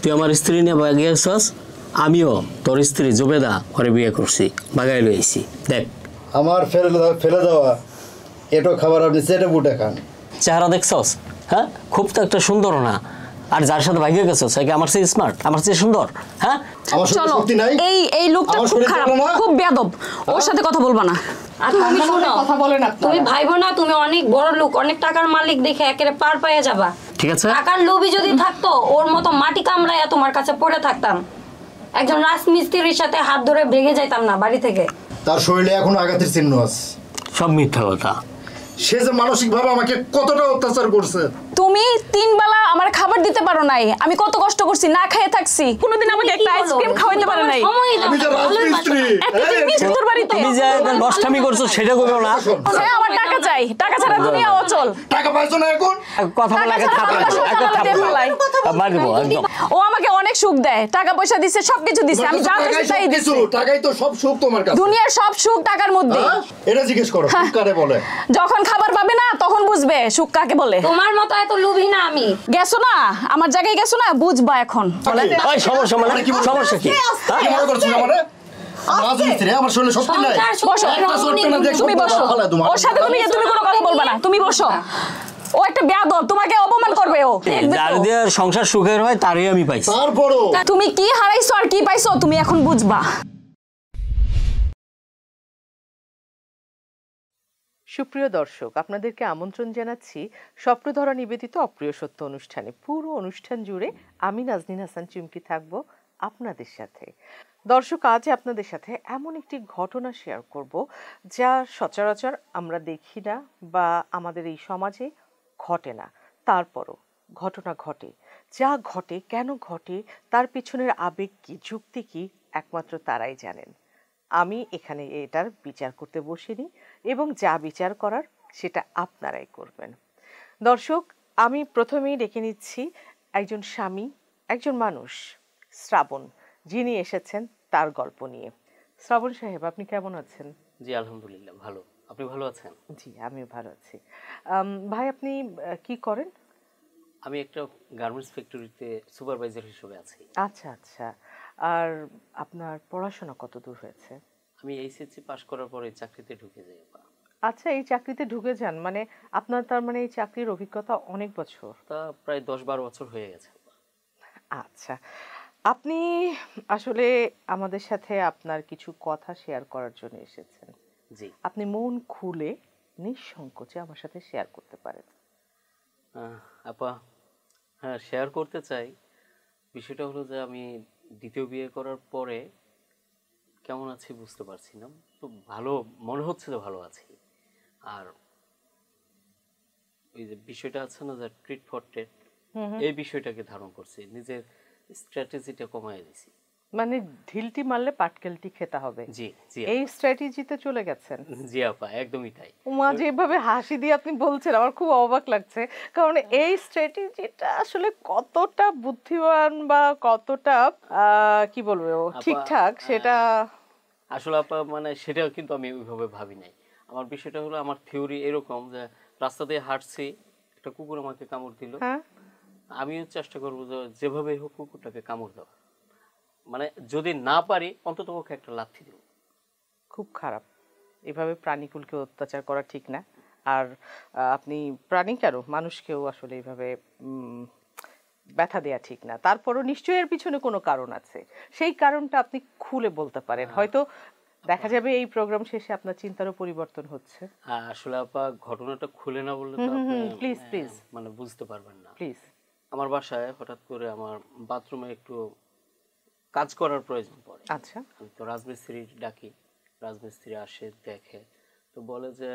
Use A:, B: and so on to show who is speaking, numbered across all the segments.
A: তুই আমার স্ত্রী নিয়ে বাগিয়েছস, আমিও তোর স্ত্রী জুবেদা ঘরে বিয়ে করছি, বাগাই লইছি। দেখ
B: আমার ফেলে দেওয়া এটো খাবার আপনি চেটে বুটে খান।
A: চেহারা দেখছস? হ্যাঁ, খুব তো একটা সুন্দর না। আর যার সাথে ভাগিয়ে গেছস সে কি আমার চেয়ে স্মার্ট, আমার চেয়ে সুন্দর? হ্যাঁ
C: চলো, এই লোকটা খুব খারাপ, খুব বেয়াদব, ওর সাথে কথা বলবা না।
D: আর তুমি শুনো,
C: কথা বলেন না,
D: তুমি ভাইবো না তুমি অনেক বড় লোক, অনেক টাকার মালিক দেখে একেবারে পার পেয়ে যাবা।
A: ঠিক আছে,
D: টাকার লোভী যদি থাকতো ওর মতো মাটি কামড়াইয়া তোমার কাছে পড়ে থাকতাম, একজন রাজমিস্ত্রির সাথে হাত ধরে ভেঙে যাইতাম না বাড়ি থেকে।
B: তার শরীরে এখনো আঘাতের চিহ্ন আছে।
A: সব মিথ্যা কথা।
B: সে যে মানসিকভাবে আমাকে কতটা অত্যাচার করছে।
C: তুমি 3 বেলা আমার খাবার দিতে পারো নাই, আমি কত কষ্ট করছি, না খেয়ে থাকছি, কোনোদিন আমাকে একটা আইসক্রিম খাওয়াইতে পারো নাই।
B: আমি যে রাজমিস্ত্রি,
C: তোর বাড়িতে
A: তুমি যে নষ্টামি করছো সেটা কইও না।
C: হ্যাঁ, আমার টাকা চাই, টাকা ছাড়া দুনিয়া অচল।
B: টাকা পাইছো না এখন?
A: কথা বলা আগে থাপড়া মার দেবো একদম।
C: ও আমাকে অনেক সুখ দেয়, টাকা পয়সা দিছে, সবকিছু দিছে, আমি যা চাইছি তাই দিছি।
B: টাকাই তো সব সুখ তোমার কাছে।
C: দুনিয়ার সব সুখ টাকার মধ্যে।
B: এটা জিজ্ঞেস করো সুখ কারে বলে।
C: যখন খাবার পাবে না তখন বুঝবে সুখ কাকে বলে।
D: তোমার মতো এত লোভী না আমি।
C: গেছো না আমার জায়গায়, গেছো না, বুঝবা এখন।
A: ওই সমস্যা মানে কি? সমস্যা কি?
B: কি মনে করছিস আমারে? রাজমিস্ত্রি আমার শরীরে শক্তি নাই।
C: বসো, তুমি বসো, ওর সাথে তুমি কোনো কথা বলবা না, তুমি বসো। ও একটা বেয়াদব, তোমাকে অপমান করবে ও।
A: যার দিয়ে সংসার সুখের হয় তারই আমি পাইছি।
B: তারপরও
C: তুমি কি হারাইছো আর কি পাইছো তুমি এখন বুঝবা।
E: সুপ্রিয় দর্শক, আপনাদেরকে আমন্ত্রণ জানাচ্ছি স্বপ্নধরা নিবেদিত অপ্রিয় সত্য অনুষ্ঠানে। পুরো অনুষ্ঠান জুড়ে আমি নাজনীন হাসান চুমকি থাকবো আপনাদের সাথে। দর্শক, আজ আপনাদের সাথে এমন একটি ঘটনা শেয়ার করব যা সচরাচর আমরা দেখি না বা আমাদের এই সমাজে ঘটে না, তারপরও ঘটনা ঘটে। যা ঘটে, কেন ঘটে, তার পিছনের আবেগ কি, যুক্তি কি, একমাত্র তারাই জানেন। আমি এখানে এটার বিচার করতে বসিনি এবং যা বিচার করার সেটা আপনারাই করবেন। দর্শক, আমি প্রথমেই ডেকে নিচ্ছি একজন স্বামী, একজন মানুষ, শ্রাবণ, যিনি এসেছেন তার গল্প নিয়ে। শ্রাবণ সাহেব, আপনি কেমন আছেন?
A: জি আলহামদুলিল্লাহ ভালো। আপনি ভালো আছেন?
E: জি, আমিও ভালো আছি। ভাই, আপনি কি করেন?
A: আমি একটা গার্মেন্টস ফ্যাক্টরিতে সুপারভাইজার হিসেবে আছি।
E: আচ্ছা আচ্ছা। আর আপনার পড়াশোনা কত দূর হয়েছে?
A: আমি এইচএসসি পাশ করার পরে চাকরিতে ঢুকে যাই।
E: আচ্ছা, এই চাকরিতে ঢুকে যান মানে আপনার তার মানে এই চাকরির অভিজ্ঞতা অনেক বছর?
A: তা প্রায় 10-12 বছর হয়ে গেছে।
E: আচ্ছা, আপনি আসলে আমাদের সাথে আপনার কিছু কথা শেয়ার করার জন্য এসেছেন।
A: জি।
E: আপনি মন খুলে নিঃসংকোচে আমার সাথে শেয়ার করতে পারেন।
A: আপা, হ্যাঁ শেয়ার করতে চাই। বিষয়টা হলো যে আমি দ্বিতীয় বিয়ে করার পরে কেমন আছি বুঝতে পারছি না। তো ভালো মনে হচ্ছে যে ভালো আছি। আর ওই যে বিষয়টা আছে না যে ট্রিট ফর ট্রেট, এই বিষয়টাকে ধারণ করছি, নিজের স্ট্র্যাটেজিটা কমায় দিছি।
E: মানে ঢিলটি মারলে পাটকেলটি খেতে হবে।
A: জি জি,
E: এই স্ট্র্যাটেজিতে চলে গেছেন?
A: জি আপা, একদমই তাই।
E: মাঝে এভাবে হাসি দিয়ে আপনি বলছেন, আমার খুব অবাক লাগছে, কারণ এই স্ট্র্যাটেজিটা আসলে কতটা বুদ্ধিমান বা কতটা কি বলবো ঠিকঠাক সেটা
A: আসলে আপা মানে সেটাও কিন্তু আমি ওইভাবে ভাবি নাই। আমার বিষয়টা হলো, আমার থিওরি এরকম যে রাস্তা দিয়ে হাঁটছি, একটা কুকুর আমাকে কামড় দিল, আমিও চেষ্টা করবো যে যেভাবে হোক কুকুরটাকে কামড় দেওয়া, মানে যদি না পারি অন্তত ওকে একটা লাথি দেব।
E: খুব খারাপ, এভাবে প্রাণীকুলকে অত্যাচার করা ঠিক না। আর আপনি প্রাণী কেন, মানুষকেও আসলে এইভাবে ব্যথা দেয়া ঠিক না। তারপরও নিশ্চয়ই এর পিছনে কোনো কারণ আছে, সেই কারণটা আপনি খুলে বলতে পারেন। হয়তো দেখা যাবে এই প্রোগ্রাম শেষে আপনার চিন্তারও পরিবর্তন হচ্ছে।
A: আসলে আপা ঘটনাটা খুলে না বললে তো
E: প্লিজ প্লিজ
A: মানে বুঝতে পারবেন না।
E: প্লিজ।
A: আমার বাসায় হঠাৎ করে আমার বাথরুমে একটু কাজ করার প্রয়োজন পড়ে।
E: আচ্ছা।
A: আমি তো রাজমিস্ত্রি ডাকি, রাজমিস্ত্রি আসে দেখে, তো বলে যে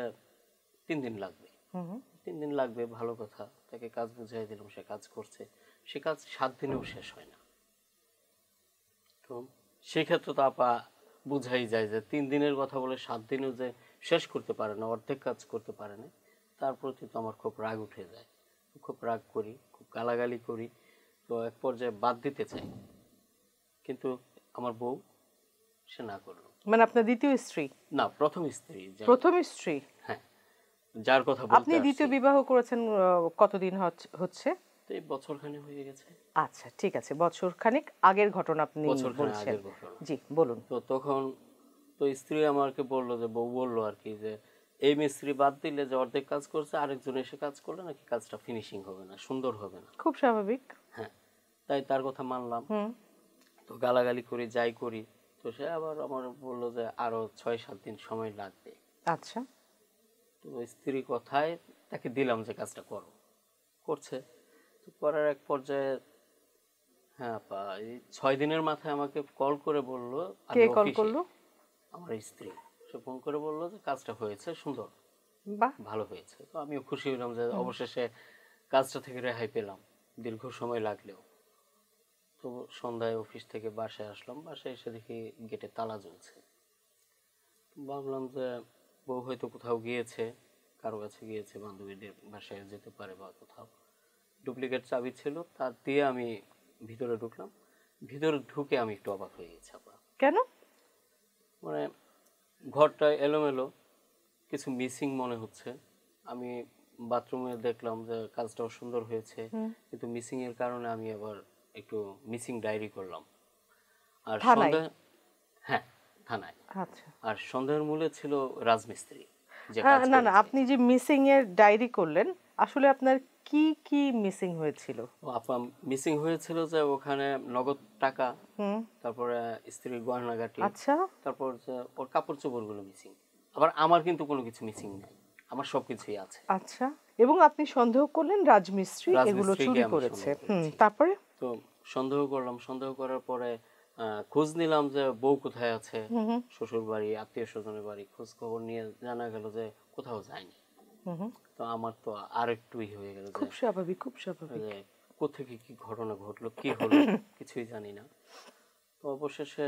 A: 3 দিন লাগবে। 3 দিন লাগবে, ভালো কথা, তাকে কাজ বুঝাই দিলাম, সে কাজ করছে। সে কাজ 7 দিনেও শেষ হয় না। তো সেক্ষেত্রে তো আপা বুঝাই যায় যে 3 দিনের কথা বলে 7 দিনেও যে শেষ করতে পারে না, অর্ধেক কাজ করতে পারে না, তার প্রতি তো আমার খুব রাগ উঠে যায়। খুব রাগ করি, খুব গালাগালি করি। তো এক পর্যায়ে বাদ দিতে চাই, কিন্তু আমার বউ সে না করলো।
E: মানে আপনার দ্বিতীয় স্ত্রী? না,
A: প্রথম স্ত্রী।
E: প্রথম স্ত্রী?
A: হ্যাঁ, যার কথা বলতে
E: আপনি দ্বিতীয় বিবাহ করেছেন কতদিন হচ্ছে?
A: তো এই বছরখানে হয়ে গেছে।
E: আচ্ছা ঠিক আছে, বছর খানেক আগের ঘটনা আপনি
A: বছরখানেক
E: বলছেন।
A: আগের ঘটনা।
E: জি বলুন।
A: তো তখন তো স্ত্রী আমাকে বললো, যে বউ বললো আর কি, যে এই মিস্ত্রি বাদ দিলে যে অর্ধেক কাজ করছে, আরেকজন এসে কাজ করলে নাকি কাজটা ফিনিশিং হবে না, সুন্দর হবে না।
E: খুব স্বাভাবিক।
A: হ্যাঁ, তাই তার কথা মানলাম।
E: হুম।
A: তো গালাগালি করি, যাই করি, তো সে আবার আমার বললো যে আরো 6-7 দিন সময় লাগবে।
E: আচ্ছা।
A: তো স্ত্রী কথায় তাকে দিলাম যে কাজটা করো, করছে। তো করার এক পর্যায়ে, হ্যাঁ আপা, এই 6 দিনের মাথায় আমাকে কল করে বললো,
E: কে কল করলো?
A: আমার স্ত্রী। সে ফোন করে বললো যে কাজটা হয়েছে, সুন্দর,
E: বাহ।
A: ভালো হয়েছে। তো আমিও খুশি হলাম যে অবশেষে কাজটা থেকে রেহাই পেলাম, দীর্ঘ সময় লাগলেও। তো সন্ধ্যায় অফিস থেকে বাসায় আসলাম, বাসায় এসে দেখি গেটে তালা ঝুলছে। ভাবলাম যে বউ হয়তো কোথাও গিয়েছে, কারো কাছে গিয়েছে, বান্ধবীদের বাসায় যেতে পারে বা কোথাও। ডুপ্লিকেট চাবি ছিল, তা দিয়ে আমি ভিতরে ঢুকলাম। ভিতরে ঢুকে আমি একটু অবাক হয়ে গেছি আপা।
E: কেন?
A: মানে ঘরটা এলোমেলো, কিছু মিসিং মনে হচ্ছে। আমি বাথরুমে দেখলাম যে কাজটাও সুন্দর হয়েছে, কিন্তু মিসিং এর কারণে আমি আবার একটু মিসিং ডায়েরি করলাম। আর
E: থানায়?
A: সন্ধ্যা, হ্যাঁ থানায়।
E: আচ্ছা।
A: আর সন্দেহের মূলে ছিল রাজমিস্ত্রি যে
E: হ্যাঁ,
A: কাজ
E: না না,
A: করেছে।
E: আপনি যে মিসিং এর ডায়েরি করলেন, আসলে আপনার কি কি মিসিং হয়েছিল?
A: ও আপা, মিসিং হয়েছিল যে ওখানে নগদ টাকা,
E: হুম।
A: তারপরে স্ত্রীর গয়নাগাটি,
E: আচ্ছা।
A: তারপর যে ওর কাপড় চোপড়গুলো মিসিং। আবার আমার কিন্তু কোনো কিছু মিসিং নাই, আমার সবকিছুই আছে।
E: আচ্ছা, এবং আপনি সন্দেহ করলেন রাজমিস্ত্রি এগুলো
A: রাজমিস্ত্রিকে
E: চুরি
A: আমি
E: করেছে।
A: সন্দেহ করেছি।
E: তারপরে?
A: তো সন্দেহ করলাম, সন্দেহ করার পরে খোঁজ নিলাম যে বউ কোথায় আছে, শ্বশুর বাড়ি, আত্মীয় স্বজনের বাড়ি, খোঁজ খবর নিয়ে জানা গেল যে কোথাও যায়নি। তো আমার তো আর একটুই হয়ে গেল যে
E: খুব স্বাভাবিক, খুব স্বাভাবিক।
A: যে কোথেকে কি ঘটনা ঘটলো, কি হলো, কিছুই জানি না। তো অবশেষে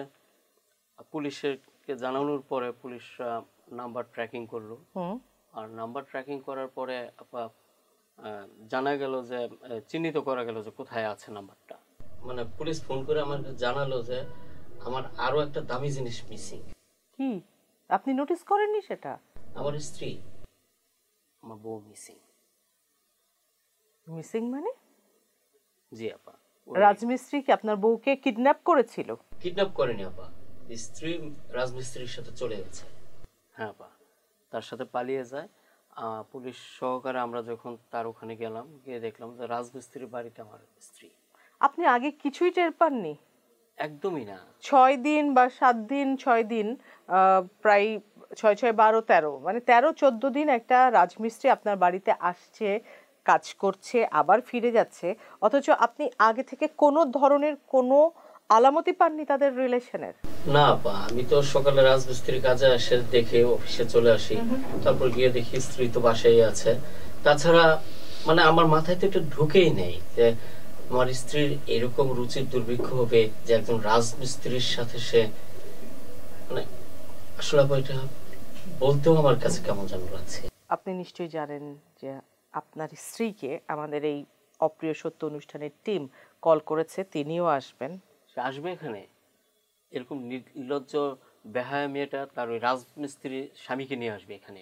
A: পুলিশকে জানানোর পরে পুলিশরা নাম্বার ট্র্যাকিং করলো। আর নাম্বার ট্র্যাকিং করার পরে আপা জানা গেল যে চিহ্নিত করা গেল যে কোথায় আছে নাম্বারটা। মানে পুলিশ ফোন করে আমাকে জানালো যে আমার আরো একটা দামি জিনিস মিসিং।
E: কি আপনি নোটিস করেননি সেটা?
A: আমার স্ত্রী, আমার বউ মিসিং।
E: মিসিং মানে?
A: জি আপা।
E: রাজমিস্ত্রি কি আপনার বউকে কিডন্যাপ করেছিল?
A: কিডন্যাপ করেনি আপা, স্ত্রী রাজমিস্ত্রির সাথে চলে গেছে। হ্যাঁ আপা, তার সাথে পালিয়ে যায়। পুলিশ সহকারে আমরা যখন তার ওখানে গেলাম, গিয়ে দেখলাম যে রাজমিস্ত্রির বাড়িতে আমার স্ত্রী।
E: আপনি আগে কিছুই টের পাননি?
A: একদমই না।
E: 6 দিন বা 7 দিন, 6 দিন, প্রায় 6 6 12 13, মানে 13 14 দিন একটা রাজমিস্ত্রি আপনার বাড়িতে আসছে, কাজ করছে, আবার ফিরে যাচ্ছে, অথচ আপনি আগে থেকে কোনো ধরনের কোনো আলামতি পাননি তাদের রিলেশনের?
A: না আপা, আমি তো সকালে রাজমিস্ত্রির কাজে এসে দেখে অফিসে চলে আসি, তারপর গিয়ে দেখি স্ত্রী তো বাসায় আছে। তাছাড়া মানে আমার মাথায় তো এটা ঢুকেই নেই যে আমার স্ত্রীর এরকম রুচির দুর্ভিক্ষ হবে যে একজন রাজমিস্ত্রির সাথে সে, মানে আসলে আপা এটা বলতেও আমার কাছে কেমন যেন লাগছে।
E: আপনি নিশ্চয়ই জানেন যে আপনার স্ত্রীকে আমাদের এই অপ্রিয় সত্য অনুষ্ঠানের টিম কল করেছে, তিনিও আসবেন।
A: সে আসবে এখানে? এরকম নির্লজ্জ বেহায়া মেয়েটা তার ওই রাজমিস্ত্রি স্বামীকে নিয়ে আসবে এখানে?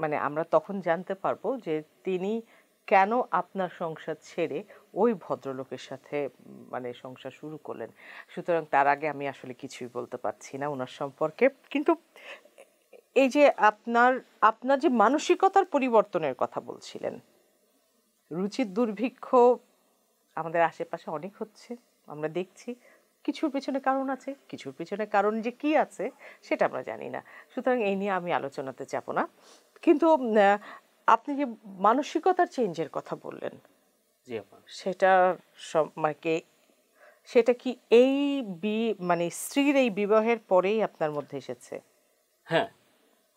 E: মানে আমরা তখন জানতে পারবো যে তিনি কেন আপনার সংসার ছেড়ে ওই ভদ্রলোকের সাথে মানে সংসার শুরু করলেন। সুতরাং তার আগে আমি আসলে কিছুই বলতে পারছি না ওনার সম্পর্কে। কিন্তু এই যে আপনার আপনার যে মানসিকতার পরিবর্তনের কথা বলছিলেন, রুচির দুর্ভিক্ষ আমাদের আশেপাশে অনেক হচ্ছে, আমরা দেখছি। কিছুর পেছনে কারণ আছে, কিছুর পেছনে কারণ যে কি আছে সেটা আমরা জানি না, সুতরাং এই নিয়ে আমি আলোচনাতে যাব না। কিন্তু আপনি যে মানসিকতার চেঞ্জের কথা বললেন,
A: জি আপা।
E: সেটা মানে সেটা কি এই মানে স্ত্রীর এই বিবাহের পরেই আপনার মধ্যে এসেছে?
A: হ্যাঁ,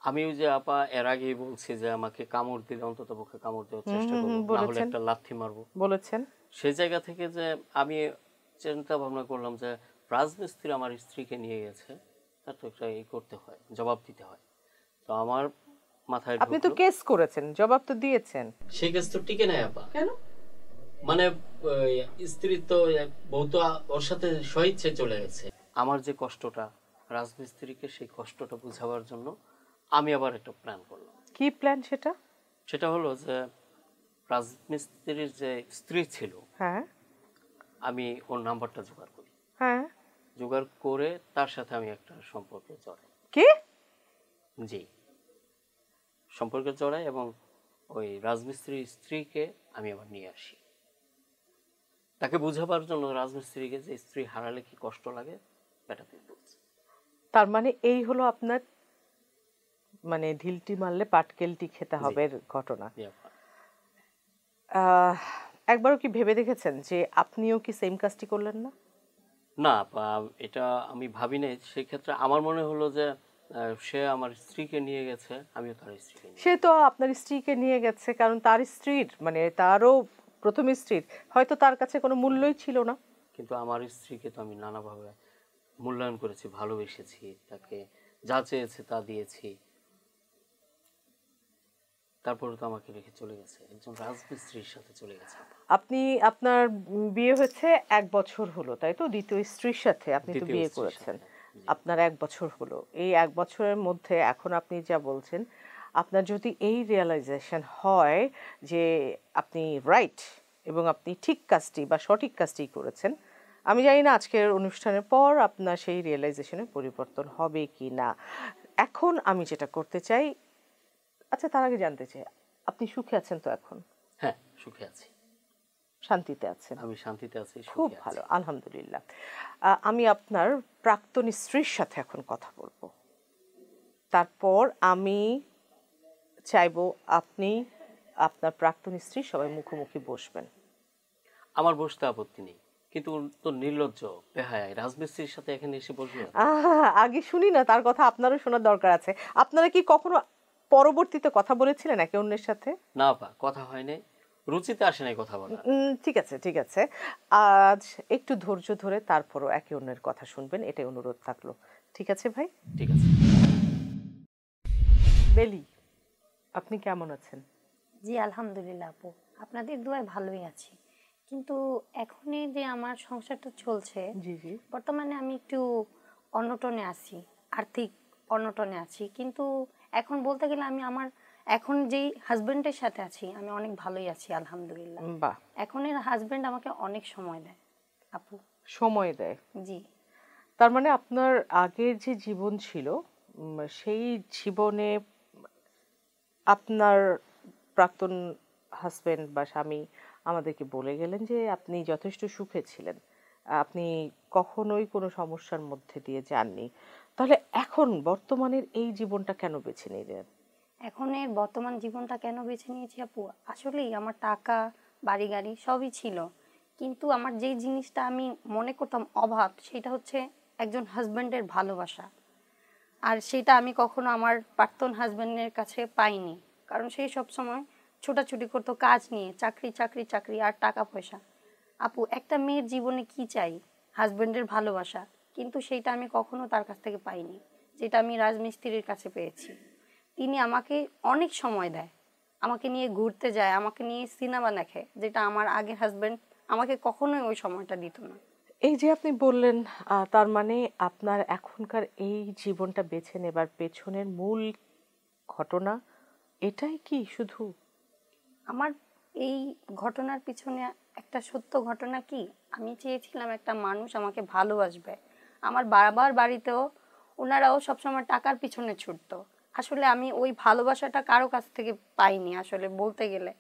A: আমি ওই যে আপা এর আগেই বলছি যে আমাকে কামড় দিলে অন্তত পক্ষে কামড় দেওয়ার চেষ্টা করবো, না হলে একটা লাথি মারবো
E: বলেছেন।
A: সেই জায়গা থেকে যে আমি চিন্তা ভাবনা করলাম যে রাজমিস্ত্রি আমার স্ত্রীকে নিয়ে গেছে, তার তো একটা এই করতে হয়, জবাব দিতে হয়। তো আমার মাথায়
E: আপনি তো কেস করেছেন, জবাব তো দিয়েছেন।
A: সেই কেস তো টিকে নাই আপা।
E: কেন?
A: মানে স্ত্রী তো বউ তো ওর সাথে স্বইচ্ছে চলে গেছে। আমার যে কষ্টটা, রাজমিস্ত্রিকে সেই কষ্টটা বুঝাবার জন্য আমি আবার একটা প্ল্যান করলাম।
E: কি প্ল্যান সেটা?
A: সেটা হলো যে রাজমিস্ত্রির যে স্ত্রী ছিল,
E: হ্যাঁ
A: আমি ওর নাম্বারটা জোগাড় করি।
E: হ্যাঁ।
A: জোগাড় করে তার সাথে আমি একটা সম্পর্কে জড়াই।
E: কি?
A: জি, সম্পর্কে জড়াই এবং ওই রাজমিস্ত্রির স্ত্রীকে আমি আবার নিয়ে আসি, তাকে বোঝাবার জন্য রাজমিস্ত্রিকে যে স্ত্রী হারালে কি কষ্ট লাগে এটা তুই বলছি।
E: তার মানে এই হলো আপনার মানে ঢিলটি মারলে পাটকেলটি খেতে হবে ঘটনা।
A: জি আপা।
E: একবারও কি ভেবে দেখেছেন যে আপনিও কি সেম কাজটি করলেন না?
A: না আপা, এটা আমি ভাবি নাই। সেক্ষেত্রে আমার মনে হলো যে সে আমার স্ত্রীকে নিয়ে গেছে, আমিও তার স্ত্রীকে নিয়ে।
E: সে তো আপনার স্ত্রীকে নিয়ে গেছে কারণ তার স্ত্রীর মানে তারও প্রথম স্ত্রীর হয়তো তার কাছে কোনো মূল্যই ছিল না।
A: কিন্তু আমার স্ত্রীকে তো আমি নানাভাবে মূল্যায়ন করেছি, ভালোবেসেছি, তাকে যা চেয়েছে তা দিয়েছি, তারপরে তো আমাকে রেখে চলে গেছে, একজন রাজমিস্ত্রির সাথে চলে গেছে।
E: আপনি আপনার বিয়ে হয়েছে 1 বছর হলো তাই তো? দ্বিতীয় স্ত্রীর সাথে আপনি তো
A: দ্বিতীয়
E: বিয়ে
A: স্ত্রীর
E: করেছেন,
A: সাথে, জি।
E: আপনার 1 বছর হলো। এই 1 বছরের মধ্যে এখন আপনি যা বলছেন, আপনার যদি এই রিয়েলাইজেশন হয় যে আপনি রাইট এবং আপনি ঠিক কাজটি বা সঠিক কাজটি করেছেন, আমি জানি না আজকের অনুষ্ঠানের পর আপনার সেই রিয়েলাইজেশনে পরিবর্তন হবে কি না। এখন আমি যেটা করতে চাই, আচ্ছা তার আগে জানতে চাই আপনি সুখে আছেন তো? এখন
A: হ্যাঁ, সুখে আছি,
E: শান্তিতে আছেন?
A: আমি শান্তিতে আছি,
E: খুব
A: সুখে আছি।
E: ভালো, আলহামদুলিল্লাহ। আমি আপনার প্রাক্তন স্ত্রীর সাথে এখন কথা বলবো, তারপর আমি চাইবো আপনি আপনার প্রাক্তন স্ত্রী সবাই মুখোমুখি বসবেন।
A: আমার বসতে আপত্তি নেই, কিন্তু ও তো নির্লজ্জ বেহায়া, রাজমিস্ত্রির সাথে এখানে এসে বসবে।
E: আগে শুনি না, তার কথা আপনারও শোনার দরকার আছে। আপনারা কি কখনো পরবর্তীতে কথা বলেছিলেন একে অন্যের সাথে?
A: না পা, কথা হয় নাই, রুচিতে আসে নাই কথা বলা।
E: ঠিক আছে ঠিক আছে, আজ একটু ধৈর্য ধরে তারপরও একে অন্যের কথা শুনবেন, এটাই অনুরোধ থাকলো। ঠিক আছে ভাই?
A: ঠিক আছে।
E: বেলি, আপনি কেমন আছেন?
D: জি আলহামদুলিল্লাহ আপু, আপনাদের দোয়ায় ভালোই আছি। কিন্তু এখনই যে আমার সংসারটা চলছে,
E: জি জি।
D: বর্তমানে আমি একটু অনটনে আছি, আর্থিক অনটনে আছি। কিন্তু এখন বলতে গেলে আমি আমার এখন যেই হাজবেন্ডের সাথে আছি আমি অনেক ভালোই আছি আলহামদুলিল্লাহ।
E: বাহ,
D: এখনের হাজবেন্ড আমাকে অনেক সময় দেয় আপু।
E: সময় দেয়।
D: জি
E: তার মানে আপনার আগের যে জীবন ছিল সেই জীবনে আপনার প্রাক্তন হাজবেন্ড বা স্বামী আমাদেরকে বলে গেলেন যে আপনি যথেষ্ট সুখে ছিলেন, আপনি কখনোই কোনো সমস্যার মধ্যে দিয়ে যাননি। তাহলে এখন বর্তমানের এই জীবনটা কেন বেছে নিলেন?
D: এখনের বর্তমান জীবনটা কেন বেছে নিয়েছি আপু, আসলেই আমার টাকা বাড়ি গাড়ি সবই ছিল, কিন্তু আমার যেই জিনিসটা আমি মনে করতাম অভাব সেটা হচ্ছে একজন হাজবেন্ডের ভালোবাসা। আর সেটা আমি কখনো আমার প্রাক্তন হাজবেন্ডের কাছে পাইনি, কারণ সেই সব সময় ছোটাছুটি করতো কাজ নিয়ে, চাকরি চাকরি চাকরি আর টাকা পয়সা। আপু একটা মেয়ের জীবনে কি চাই? হাজবেন্ডের ভালোবাসা, কিন্তু সেইটা আমি কখনো তার কাছ থেকে পাইনি, যেটা আমি রাজমিস্ত্রির কাছে পেয়েছি। তিনি আমাকে অনেক সময় দেয়, আমাকে নিয়ে ঘুরতে যায়, আমাকে নিয়ে সিনেমা দেখে, যেটা আমার আগের হাজবেন্ড আমাকে কখনোই ওই সময়টা দিত না।
E: এই যে আপনি বললেন, তার মানে আপনার এখনকার এই জীবনটা বেছে নেবার পেছনের মূল ঘটনা এটাই কি শুধু?
D: আমার এই ঘটনার পিছনে একটা সত্য ঘটনা কি, আমি চেয়েছিলাম একটা মানুষ আমাকে ভালোবাসবে। আমার বাবার বাড়িতেও ওনারাও সবসময় টাকার পিছনে ছুটতো। আসলে আমি ওই ভালোবাসাটা কারো কাছ থেকে পাইনি। আসলে বলতে গেলে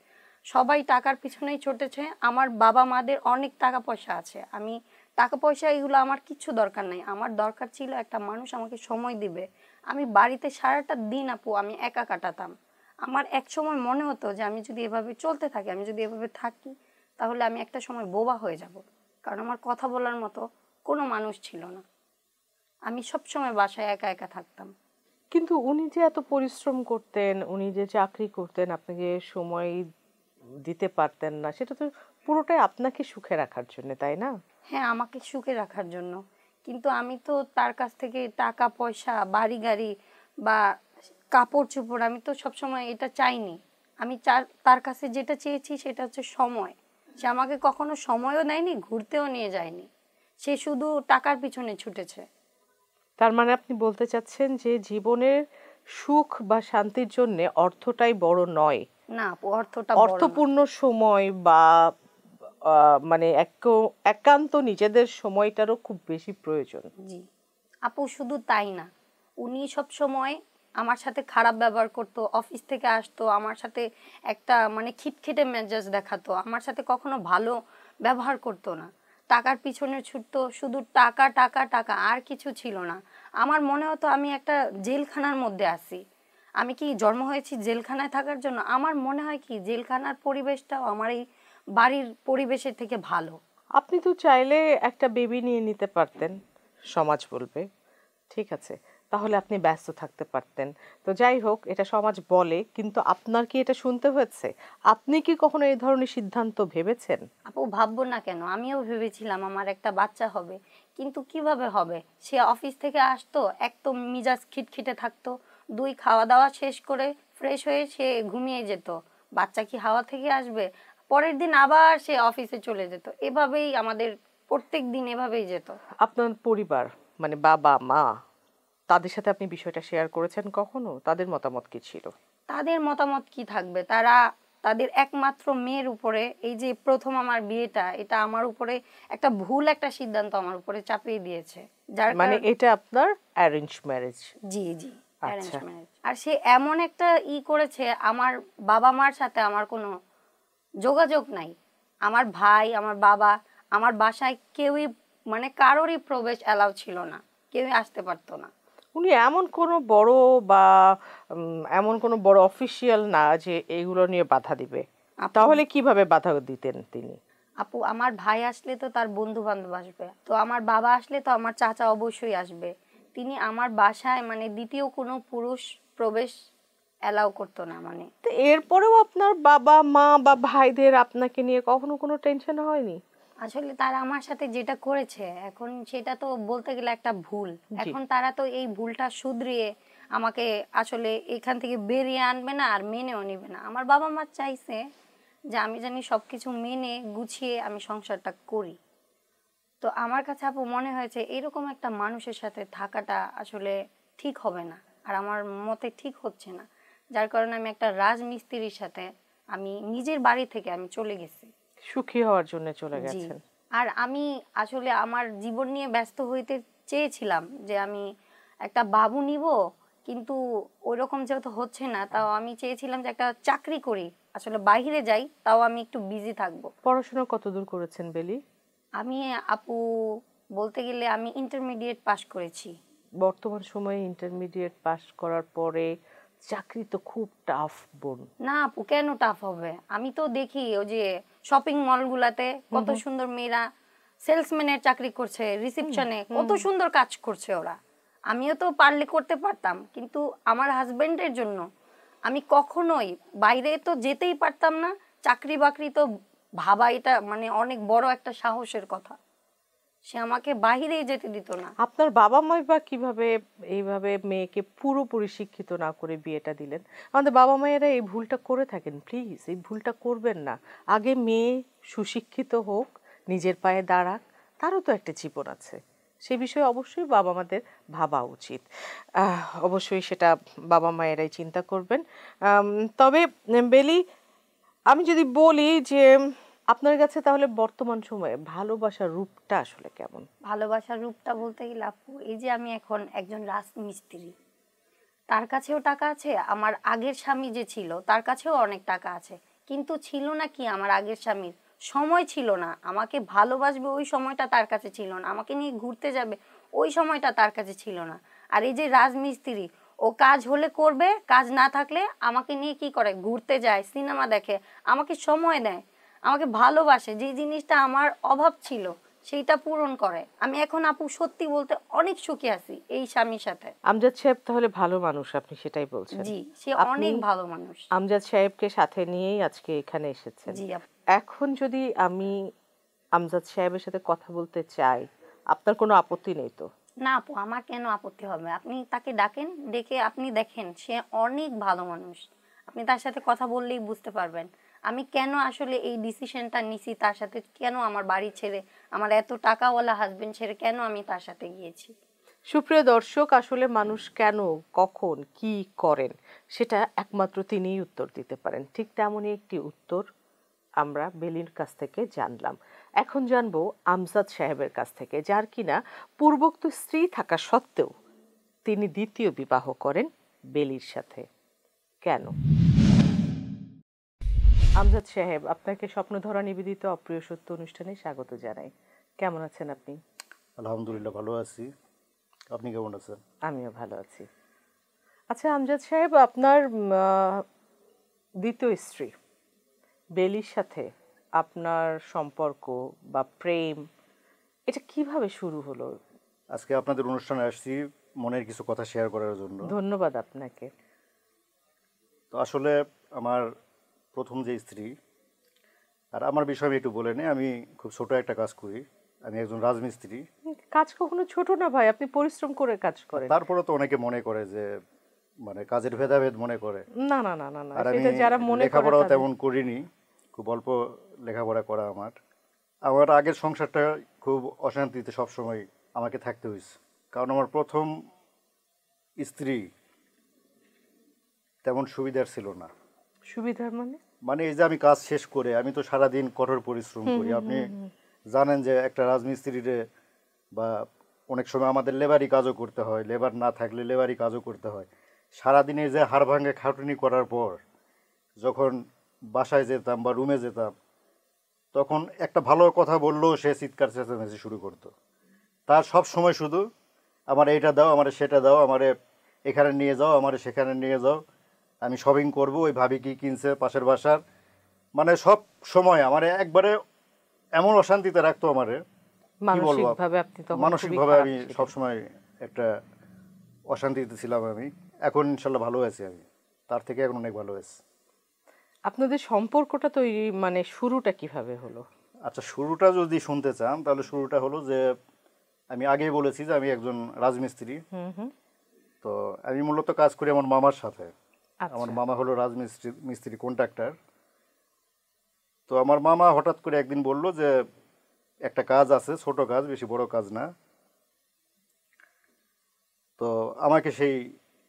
D: সবাই টাকার পিছনেই ছুটেছে। আমার বাবা মাদের অনেক টাকা পয়সা আছে, আমি টাকা পয়সা এগুলো আমার কিছু দরকার নাই। আমার দরকার ছিল একটা মানুষ আমাকে সময় দিবে। আমি বাড়িতে সারাটা দিন আপু আমি একা কাটাতাম। আমার এক সময় মনে হতো যে আমি যদি এভাবে চলতে থাকি, আমি যদি এভাবে থাকি, তাহলে আমি একটা সময় বোবা হয়ে যাব, কারণ আমার কথা বলার মতো কোনো মানুষ ছিল না। আমি সব সময় বাসায় একা একা থাকতাম।
E: কিন্তু উনি যে এত পরিশ্রম করতেন, উনি যে চাকরি করতেন, আপনাকে সময় দিতে পারতেন না, সেটা তো পুরোটাই আপনাকে সুখে রাখার জন্য, তাই না?
D: হ্যাঁ, আমাকে সুখে রাখার জন্য, কিন্তু আমি তো তার কাছ থেকে টাকা পয়সা, বাড়ি গাড়ি বা কাপড় চোপড় আমি তো সবসময় এটা চাইনি। আমি তার কাছে যেটা চেয়েছি সেটা হচ্ছে সময়। সে আমাকে কখনো সময়ও দেয়নি, ঘুরতেও নিয়ে যায়নি, সে শুধু টাকার পিছনে ছুটেছে।
E: তার মানে আপনি বলতে চাচ্ছেন যে জীবনের সুখ বা শান্তির জন্য অর্থটাই বড় নয়,
D: না আপু, অর্থটা বড় না।
E: অর্থপূর্ণ সময় বা মানে একান্ত নিজেদের সময়টারও খুব বেশি প্রয়োজন।
D: জি আপু, শুধু তাই না, উনি সব সময় আমার সাথে খারাপ ব্যবহার করতো, অফিস থেকে আসতো আমার সাথে একটা মানে খিটখিটে মেজাজ দেখাতো, আমার সাথে কখনো ভালো ব্যবহার করতো না, টাকার পিছনে ছুটতো, শুধু টাকা টাকা টাকা, আর কিছু ছিল না। আমার মনে হতো আমি একটা জেলখানার মধ্যে আছি। আমি কি জন্ম হয়েছি জেলখানায় থাকার জন্য? আমার মনে হয় কি জেলখানার পরিবেশটাও আমার এই বাড়ির পরিবেশের থেকে ভালো।
E: আপনি তো চাইলে একটা বেবি নিয়ে নিতে পারতেন, সমাজ বলবে ঠিক আছে, তাহলে আপনি ব্যস্ত থাকতে পারতেন। তো যাই হোক, এটা সমাজ বলে, কিন্তু আপনার কি এটা শুনতে হয়েছে? আপনি কি কখনো এই ধরনের সিদ্ধান্ত ভেবেছেন?
D: আপু ভাববো না কেন, আমিও ভেবেছিলাম আমার একটা বাচ্চা হবে, কিন্তু কিভাবে হবে? সে অফিস থেকে আসতো, এক তো মিজাজ খিটখিটে থাকতো, দুই খাওয়া দাওয়া শেষ করে ফ্রেশ হয়ে সে ঘুমিয়ে যেত। বাচ্চা কি হাওয়া থেকে আসবে? পরের দিন আবার সে অফিসে চলে যেত, এভাবেই আমাদের প্রত্যেক দিন এভাবেই যেত।
E: আপনার পরিবার মানে বাবা মা, তাদের সাথে আপনি বিষয়টা শেয়ার করেছেন কখনো? তাদের মতামত কি ছিল?
D: তাদের মতামত কি থাকবে, তারা তাদের একমাত্র মেয়ের উপরে, এই যে প্রথম আমার বিয়েটা, এটা আমার উপরে একটা ভুল একটা সিদ্ধান্ত আমার উপরে চাপিয়ে দিয়েছে, যার
E: মানে
D: কারণে
E: এটা আপনার অ্যারেঞ্জ ম্যারেজ?
D: জি জি, অ্যারেঞ্জ
E: আচ্ছা।
D: ম্যারেজ। আর সে এমন একটা করেছে, আমার বাবা মার সাথে আমার কোনো যোগাযোগ নাই। আমার ভাই, আমার বাবা, আমার বাসায় কেউই মানে কারোরই প্রবেশ অ্যালাউ ছিল না, কেউই আসতে পারতো না।
E: উনি এমন কোনো বড় বা এমন কোনো বড় অফিসিয়াল না যে এইগুলো নিয়ে বাধা দিবে।
D: আপু-
E: তাহলে কিভাবে বাধা দিতেন তিনি?
D: আপু আমার ভাই আসলে তো তার বন্ধু বান্ধব আসবে, তো আমার বাবা আসলে তো আমার চাচা অবশ্যই আসবে। তিনি আমার বাসায় মানে দ্বিতীয় কোনো পুরুষ প্রবেশ অ্যালাউ করতো না। মানে
E: তো এরপরেও আপনার বাবা মা বা ভাইদের আপনাকে নিয়ে কখনো কোনো টেনশন হয়নি?
D: আসলে তারা আমার সাথে যেটা করেছে, এখন সেটা তো বলতে গেলে একটা ভুল।
E: জি।
D: এখন তারা তো এই ভুলটা শুধরিয়ে আমাকে আসলে এখান থেকে বেরিয়ে আনবে না, আর মেনেও নিবে না। আমার বাবা মা চাইছে যে আমি জানি সবকিছু মেনে গুছিয়ে আমি সংসারটা করি। তো আমার কাছে আপু মনে হয়েছে এরকম একটা মানুষের সাথে থাকাটা আসলে ঠিক হবে না, আর আমার মতে ঠিক হচ্ছে না। যার কারণে আমি একটা রাজমিস্ত্রির সাথে আমি নিজের বাড়ি থেকে আমি চলে গেছি।
E: সুখী হওয়ার জন্য চলে
D: জি।
E: গেছেন?
D: আর আমি আসলে আমার জীবন নিয়ে ব্যস্ত হইতে চেয়েছিলাম যে আমি একটা বাবু নিব, কিন্তু ওইরকম যেহেতু হচ্ছে না, তাও আমি চেয়েছিলাম যে একটা চাকরি করি, আসলে বাইরে যাই, তাও আমি একটু বিজি থাকবো।
E: পড়াশোনা কতদূর করেছেন বেলি?
D: আমি আপু বলতে গেলে আমি ইন্টারমিডিয়েট পাশ করেছি।
E: বর্তমান সময়ে ইন্টারমিডিয়েট পাস করার পরে চাকরি তো খুব টাফ বোন।
D: না আপু, কেন টাফ হবে? আমি তো দেখি ওই যে শপিং মলগুলাতে কত সুন্দর মেয়েরা সেলসম্যানের চাকরি করছে, রিসেপশনে কত সুন্দর কাজ করছে ওরা। আমিও তো পারলে করতে পারতাম, কিন্তু আমার হাজবেন্ডের জন্য আমি কখনোই বাইরে তো যেতেই পারতাম না। চাকরি বাকরি তো ভাবা এটা মানে অনেক বড় একটা সাহসের কথা, সে আমাকে বাহিরেই যেতে দিত না।
E: আপনার বাবা মাই বা কিভাবে এইভাবে মেয়েকে পুরোপুরি শিক্ষিত না করে বিয়েটা দিলেন? আমাদের বাবা মায়েরা এই ভুলটা করে থাকেন, প্লিজ এই ভুলটা করবেন না। আগে মেয়ে সুশিক্ষিত হোক, নিজের পায়ে দাঁড়াক, তারও তো একটা জীবন আছে। সে বিষয়ে অবশ্যই বাবা মাদের ভাবা উচিত। অবশ্যই সেটা বাবা মায়েরাই চিন্তা করবেন। তবে বেলি, আমি যদি বলি যে আপনার কাছে তাহলে বর্তমান সময়ে ভালোবাসার রূপটা আসলে কেমন?
D: ভালোবাসার রূপটা বলতে গেলে আপু, এই যে আমি এখন একজন রাজমিস্ত্রি, তার কাছেও টাকা আছে, আমার আগের স্বামী যে ছিল তার কাছেও অনেক টাকা আছে, কিন্তু ছিল না কি আমার আগের স্বামীর সময় ছিল না, আমাকে ভালোবাসবে ওই সময়টা তার কাছে ছিল না, আমাকে নিয়ে ঘুরতে যাবে ওই সময়টা তার কাছে ছিল না। আর এই যে রাজমিস্ত্রি, ও কাজ হলে করবে, কাজ না থাকলে আমাকে নিয়ে কি করে, ঘুরতে যায়, সিনেমা দেখে, আমাকে সময় দেয়, আমাকে ভালোবাসে, যে জিনিসটা আমার অভাব ছিল সেইটা পূরণ করে। আমি এখন আপু সত্যি বলতে অনেক সুখী আছি এই স্বামীর সাথে।
E: আমজাদ সাহেব তাহলে ভালো মানুষ, আপনি সেটাই বলছেন?
D: জি, সে
E: আপনি
D: অনেক ভালো মানুষ।
E: আমজাদ সাহেবকে সাথে নিয়েই আজকে এখানে এসেছেন।
D: জি আপু।
E: এখন যদি আমি আমজাদ সাহেবের সাথে কথা বলতে চাই, আপনার কোনো আপত্তি নেই তো?
D: না আপু, আমার কেন আপত্তি হবে? আপনি তাকে ডাকেন, ডেকে আপনি দেখেন, সে অনেক ভালো মানুষ, আপনি তার সাথে কথা বললেই বুঝতে পারবেন আমি কেন আসলে এই ডিসিশনটা নিছি তার সাথে, কেন আমার বাড়ি ছেড়ে, আমার এত টাকাওয়ালা হাজবেন্ড ছেড়ে কেন আমি তার সাথে গিয়েছি।
E: সুপ্রিয় দর্শক, আসলে মানুষ কেন, কখন, কি করেন সেটা একমাত্র তিনিই উত্তর দিতে পারেন। ঠিক তেমনই একটি উত্তর আমরা বেলির কাছ থেকে জানলাম। এখন জানবো আমজাদ সাহেবের কাছ থেকে, যার কিনা পূর্বোক্ত স্ত্রী থাকা সত্ত্বেও তিনি দ্বিতীয় বিবাহ করেন বেলির সাথে। কেন? আমজাদ সাহেব, আপনাকে স্বপ্নধরা নিবেদিত অপ্রিয় সত্য অনুষ্ঠানে স্বাগত জানাই। কেমন আছেন আপনি?
B: আলহামদুলিল্লাহ ভালো আছি, আপনি কেমন আছেন?
E: আমিও ভালো আছি। আচ্ছা আমজাদ সাহেব, আপনার দ্বিতীয় স্ত্রী বেলির সাথে আপনার সম্পর্ক বা প্রেম এটা কিভাবে শুরু হলো?
B: আজকে আপনাদের অনুষ্ঠানে আসছি মনের কিছু কথা শেয়ার করার জন্য।
E: ধন্যবাদ আপনাকে।
B: তো আসলে আমার প্রথম যে স্ত্রী, আর আমার বিষয় আমি একটু বলে নিই, আমি খুব ছোট একটা কাজ করি, আমি একজন রাজমিস্ত্রি।
E: কাজ কখনো ছোট না ভাই, আপনি পরিশ্রম করে কাজ করেন।
B: তারপরে তো অনেকে মনে করে যে মানে কাজের ভেদাভেদ মনে করে।
E: না না না না না,
B: আর আমি
E: সেটা যারা মনে করে
B: লেখাপড়াও
E: তাদের-
B: তেমন করিনি, খুব অল্প লেখাপড়া করা আমার। আমার আগের সংসারটা খুব অশান্তিতে সবসময় আমাকে থাকতে হয়েছে, কারণ আমার প্রথম স্ত্রী তেমন সুবিধার ছিল না।
E: সুবিধার মানে?
B: মানে এই যে আমি কাজ শেষ করে, আমি তো সারাদিন কঠোর পরিশ্রম করি, আপনি জানেন যে একটা রাজমিস্ত্রিরে বা অনেক সময় আমাদের লেবারি কাজও করতে হয়, লেবার না থাকলে লেবারি কাজও করতে হয়। সারাদিনে যে হাড় ভাঙে খাটুনি করার পর যখন বাসায় যেতাম বা রুমে যেতাম, তখন একটা ভালো কথা বললেও সে চিৎকার চেঁচামেচি শুরু করতো। তার সব সময় শুধু আমার এইটা দাও, আমারে সেটা দাও, আমারে এখানে নিয়ে যাও, আমারে সেখানে নিয়ে যাও, আমি শপিং করব, ওই ভাবি কি কিনছে পাশের বাসার, মানে সব সময় আমারে একবারে এমন অশান্তিতে রাখতো আমারে, কি বলবো।
E: মানসিকভাবে আপনি তখন খুবই
B: মানসিকভাবে
E: খারাপ
B: আমি
E: ছিলেন।
B: সবসময় একটা অশান্তিতে ছিলাম আমি। এখন ইনশাল্লাহ ভালো আছি আমি, তার থেকে এখন অনেক ভালো আছি।
E: আপনাদের সম্পর্কটা তৈরি মানে শুরুটা কিভাবে হলো?
B: আচ্ছা, শুরুটা যদি শুনতে চান তাহলে শুরুটা হলো যে আমি আগেই বলেছি যে আমি একজন রাজমিস্ত্রি। তো আমি মূলত কাজ করি আমার মামার সাথে।
E: আচ্ছা।
B: আমার মামা হলো মিস্ত্রি কন্ট্রাক্টর। তো আমার মামা হঠাৎ করে একদিন বলল যে একটা কাজ আছে, ছোট কাজ, বেশি বড় কাজ না। তো আমাকে সেই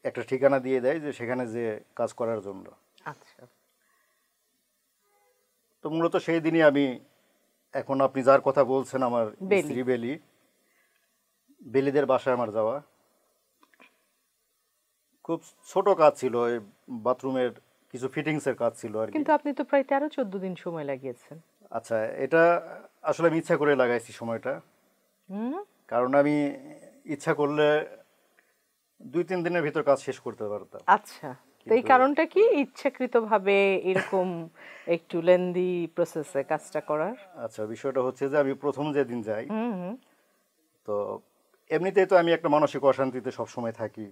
B: একটা ঠিকানা দিয়ে দেয় যে সেখানে যে কাজ করার জন্য।
E: আচ্ছা।
B: তো মূলত সেই দিনই আমি, এখন আপনি যার কথা বলছেন আমার
E: বেলি।
B: স্ত্রী বেলিদের বাসায় আমার যাওয়া। খুব ছোট কাজ ছিল, ওই বাথরুমের কিছু ফিটিংসের কাজ ছিল আর কি।
E: কিন্তু আপনি তো প্রায় 13-14 দিন সময় লাগিয়েছেন।
B: আচ্ছা, এটা আসলে আমি ইচ্ছা করে লাগাইছি সময়টা, কারণ আমি ইচ্ছা করলে 2-3 দিনের ভিতর কাজ শেষ করতে পারতাম।
E: আচ্ছা, তো এই কারণটা কি ইচ্ছাকৃতভাবে এরকম একটু লেন্দি প্রসেসে কাজটা করার?
B: আচ্ছা, বিষয়টা হচ্ছে যে আমি প্রথম যেদিন যাই, তো এমনিতেই তো আমি একটা মানসিক অশান্তিতে সবসময় থাকি,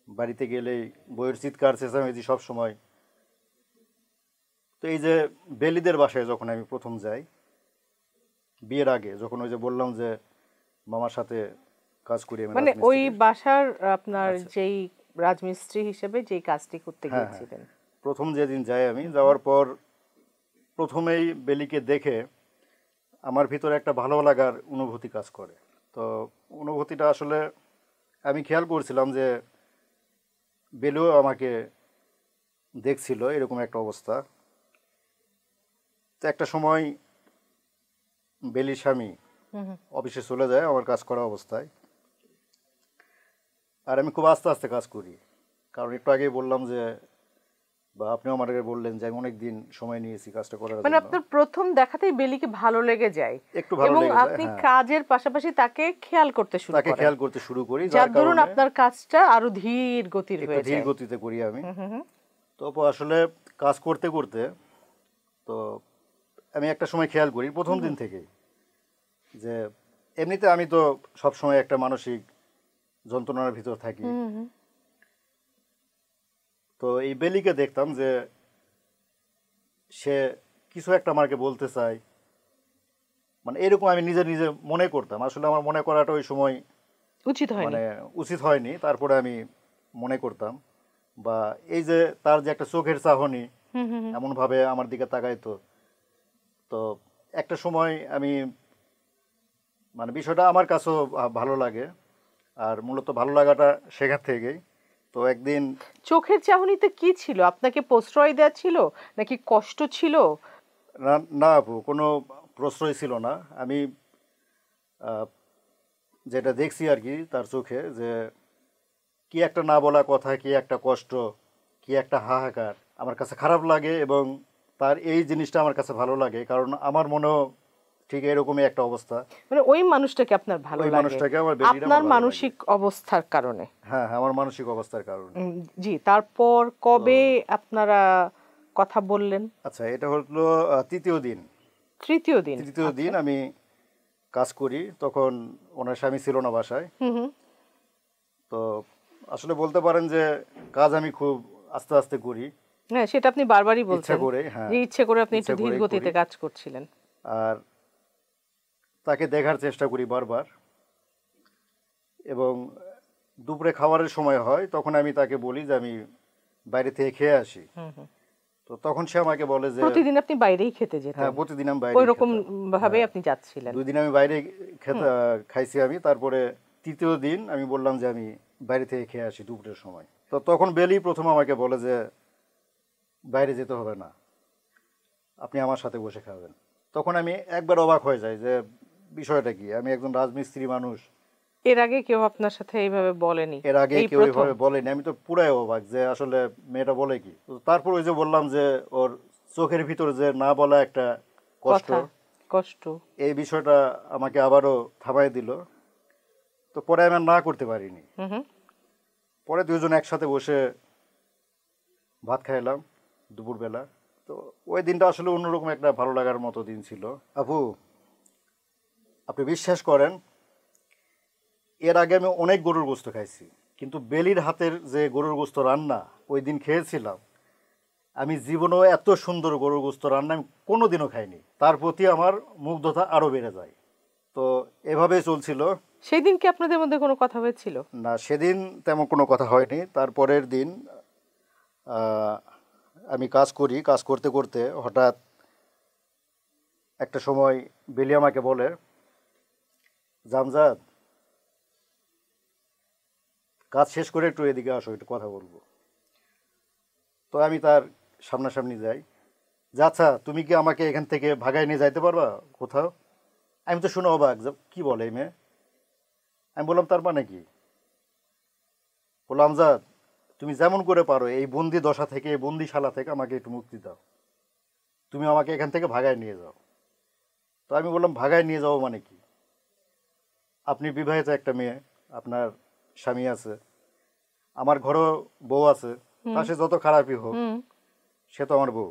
B: বাড়িতে গেলেই বইয়ের চিৎকার চেঁচামেচি সবসময়। তো এই যে বেলিদের বাসায় যখন আমি প্রথম যাই, বিয়ের আগে, যখন ওই যে বললাম যে মামার সাথে কাজ করি আমি
E: মানে ওই
B: রাজমিস্ত্রির।
E: বাসার আপনার যেই রাজমিস্ত্রি হিসেবে যেই কাজটি করতে
B: হ্যাঁ,
E: গিয়েছিলেন।
B: প্রথম যেদিন যাই আমি, যাওয়ার পর প্রথমেই বেলিকে দেখে আমার ভিতরে একটা ভালো লাগার অনুভূতি কাজ করে। তো অনুভূতিটা আসলে আমি খেয়াল করছিলাম যে বেলিও আমাকে দেখছিল, এরকম একটা অবস্থা। তো একটা সময় বেলির স্বামী অফিসে চলে যায় আমার কাজ করা অবস্থায়, আর আমি খুব আস্তে আস্তে কাজ করি, কারণ একটু আগেই বললাম যে, বা আপনিও আমাকে বললেন যে আমি অনেক দিন সময় নিয়েছি কাজটা করার
E: মানে
B: জন্য।
E: আপনার প্রথম দেখাতেই বেলিকে ভালো লেগে যায়,
B: একটু ভালো
E: এবং
B: লেগে যায়,
E: আপনি
B: হ্যাঁ।
E: কাজের পাশাপাশি তাকে খেয়াল করতে শুরু
B: তাকে
E: করেন,
B: খেয়াল করতে শুরু করি,
E: যার দরুন
B: কারণে
E: আপনার কাজটা আরো ধীর গতির
B: একটু
E: হয়ে
B: ধীর
E: যায়।
B: গতিতে করি আমি। তো আসলে কাজ করতে করতে, তো আমি একটা সময় খেয়াল করি প্রথম দিন থেকেই যে এমনিতে আমি তো সব সময় একটা মানসিক যন্ত্রণার ভিতর থাকি। তো এই বেলিকে দেখতাম যে সে কিছু একটা আমাকে বলতে চায়, মানে এরকম আমি নিজে নিজে মনে করতাম। আসলে আমার মনে করাটা ওই সময়
E: উচিত হয়নি।
B: মানে উচিত হয়নি, তারপরে আমি মনে করতাম। বা এই যে তার যে একটা চোখের চাহনি, এমনভাবে আমার দিকে তাকাইতো। তো একটা সময় আমি, মানে বিষয়টা আমার কাছেও ভালো লাগে। আর মূলত ভালো লাগাটা সেখান থেকেই। তো একদিন
E: চোখের চাহনিতে কি ছিল? আপনাকে প্রশ্রয় দেওয়া ছিল নাকি কষ্ট ছিল?
B: না না আপু, কোনো প্রশ্রয় ছিল না। আমি আহ, যেটা দেখছি আর কি তার চোখে, যে কি একটা না বলা কথা, কি একটা কষ্ট, কি একটা হাহাকার আমার কাছে খারাপ লাগে, এবং তার এই জিনিসটা আমার কাছে ভালো লাগে, কারণ আমার মনেও ঠিক এরকমই একটা অবস্থা।
E: মানে ওই মানুষটাকে আপনার ভালো
B: ওই
E: লাগে
B: মানুষটাকে আমার বেশিটা
E: আপনার
B: আমার ভালো
E: মানসিক অবস্থার কারণে?
B: হ্যাঁ হ্যাঁ, আমার মানসিক অবস্থার কারণে।
E: জি, তারপর কবে আপনারা কথা বললেন?
B: আচ্ছা, এটা হলো তৃতীয় দিন।
E: তৃতীয় দিন।
B: তৃতীয় দিন আমি কাজ করি, তখন ওনার স্বামী ছিল না বাসায়। তো আসলে বলতে পারেন যে কাজ আমি খুব আস্তে আস্তে করি,
E: হ্যাঁ, সেটা আপনি বারবারই
B: ইচ্ছা
E: বলছেন
B: করে। হ্যাঁ,
E: যে ইচ্ছে করে আপনি একটু
B: ইচ্ছা
E: ধীর
B: করেই
E: গতিতে
B: করি।
E: কাজ করছিলেন।
B: আর তাকে দেখার চেষ্টা করি বারবার, এবং দুপুরে খাবারের সময় হয় তখন আমি তাকে বলি যে আমি বাইরে থেকে খেয়ে আসি। তো তখন সে আমাকে বলে যে
E: প্রতিদিন আপনি বাইরেই খেতে যেতেন?
B: হ্যাঁ, প্রতিদিন আমি বাইরে
E: ওই রকম ভাবে আপনি যাচ্ছিলেন?
B: 2 দিন আমি বাইরে খেতে খাইছি আমি। তারপরে তৃতীয় দিন আমি বললাম যে আমি বাইরে থেকে খেয়ে আসি দুপুরের সময়। তো তখন বেলি প্রথম আমাকে বলে যে বাইরে যেতে হবে না, আপনি আমার সাথে বসে খাবেন। তখন আমি একবার অবাক হয়ে যাই যে বিষয়টা কি। আমি একজন রাজমিস্ত্রি মানুষ,
E: এর আগে কেউ আপনার সাথে এইভাবে বলেনি?
B: এর আগে
E: এই
B: কেউ
E: প্রথম?
B: এভাবে বলেনি। আমি তো পুরাই অবাক যে আসলে মেয়েটা বলে কি। তো তারপর ওই যে বললাম যে ওর চোখের ভিতরে যে না বলা একটা কষ্ট,
E: কথা, কষ্ট।
B: এই বিষয়টা আমাকে আবারও থামাই দিল। তো পরে আমি আর না করতে পারিনি। পরে দুজন একসাথে বসে ভাত খাইলাম দুপুরবেলা। তো ওই দিনটা আসলে অন্যরকম একটা ভালো লাগার মতো দিন ছিল। আপু, আপনি বিশ্বাস করেন, এর আগে আমি অনেক গরুর গোস্ত খাইছি, কিন্তু বেলির হাতের যে গরুর গোস্ত রান্না ওই দিন খেয়েছিলাম, আমি জীবনেও এত সুন্দর গরুর গোস্ত রান্না আমি কোনোদিনও খাইনি। তার প্রতি আমার মুগ্ধতা আরও বেড়ে যায়। তো এভাবেই চলছিল।
E: সেই দিন কি আপনাদের মধ্যে কোনো কথা হয়েছিল?
B: না, সেদিন তেমন কোনো কথা হয়নি। তারপরের দিন আহ, আমি কাজ করি, কাজ করতে করতে হঠাৎ একটা সময় বেলি আমাকে বলে, জামজাদ, কাজ শেষ করে একটু এদিকে আসো, একটু কথা বলবো। তো আমি তার সামনাসামনি যাই, যে আচ্ছা তুমি কি আমাকে এখান থেকে ভাগায় নিয়ে যাইতে পারবা কোথাও? আমি তো শুনে অবাক যে কী বলে এই মেয়ে। আমি বললাম তার মানে কি? বললাম আমজাদ, তুমি যেমন করে পারো এই বন্দি দশা থেকে, এই বন্দিশালা থেকে আমাকে একটু মুক্তি দাও, তুমি আমাকে এখান থেকে ভাগায় নিয়ে যাও। তো আমি বললাম ভাগায় নিয়ে যাবো মানে কি? আপনি বিবাহিত একটা মেয়ে, আপনার স্বামী আছে, আমার ঘরেও বউ আছে, তা সে যত খারাপই হোক সে তো আমার বউ।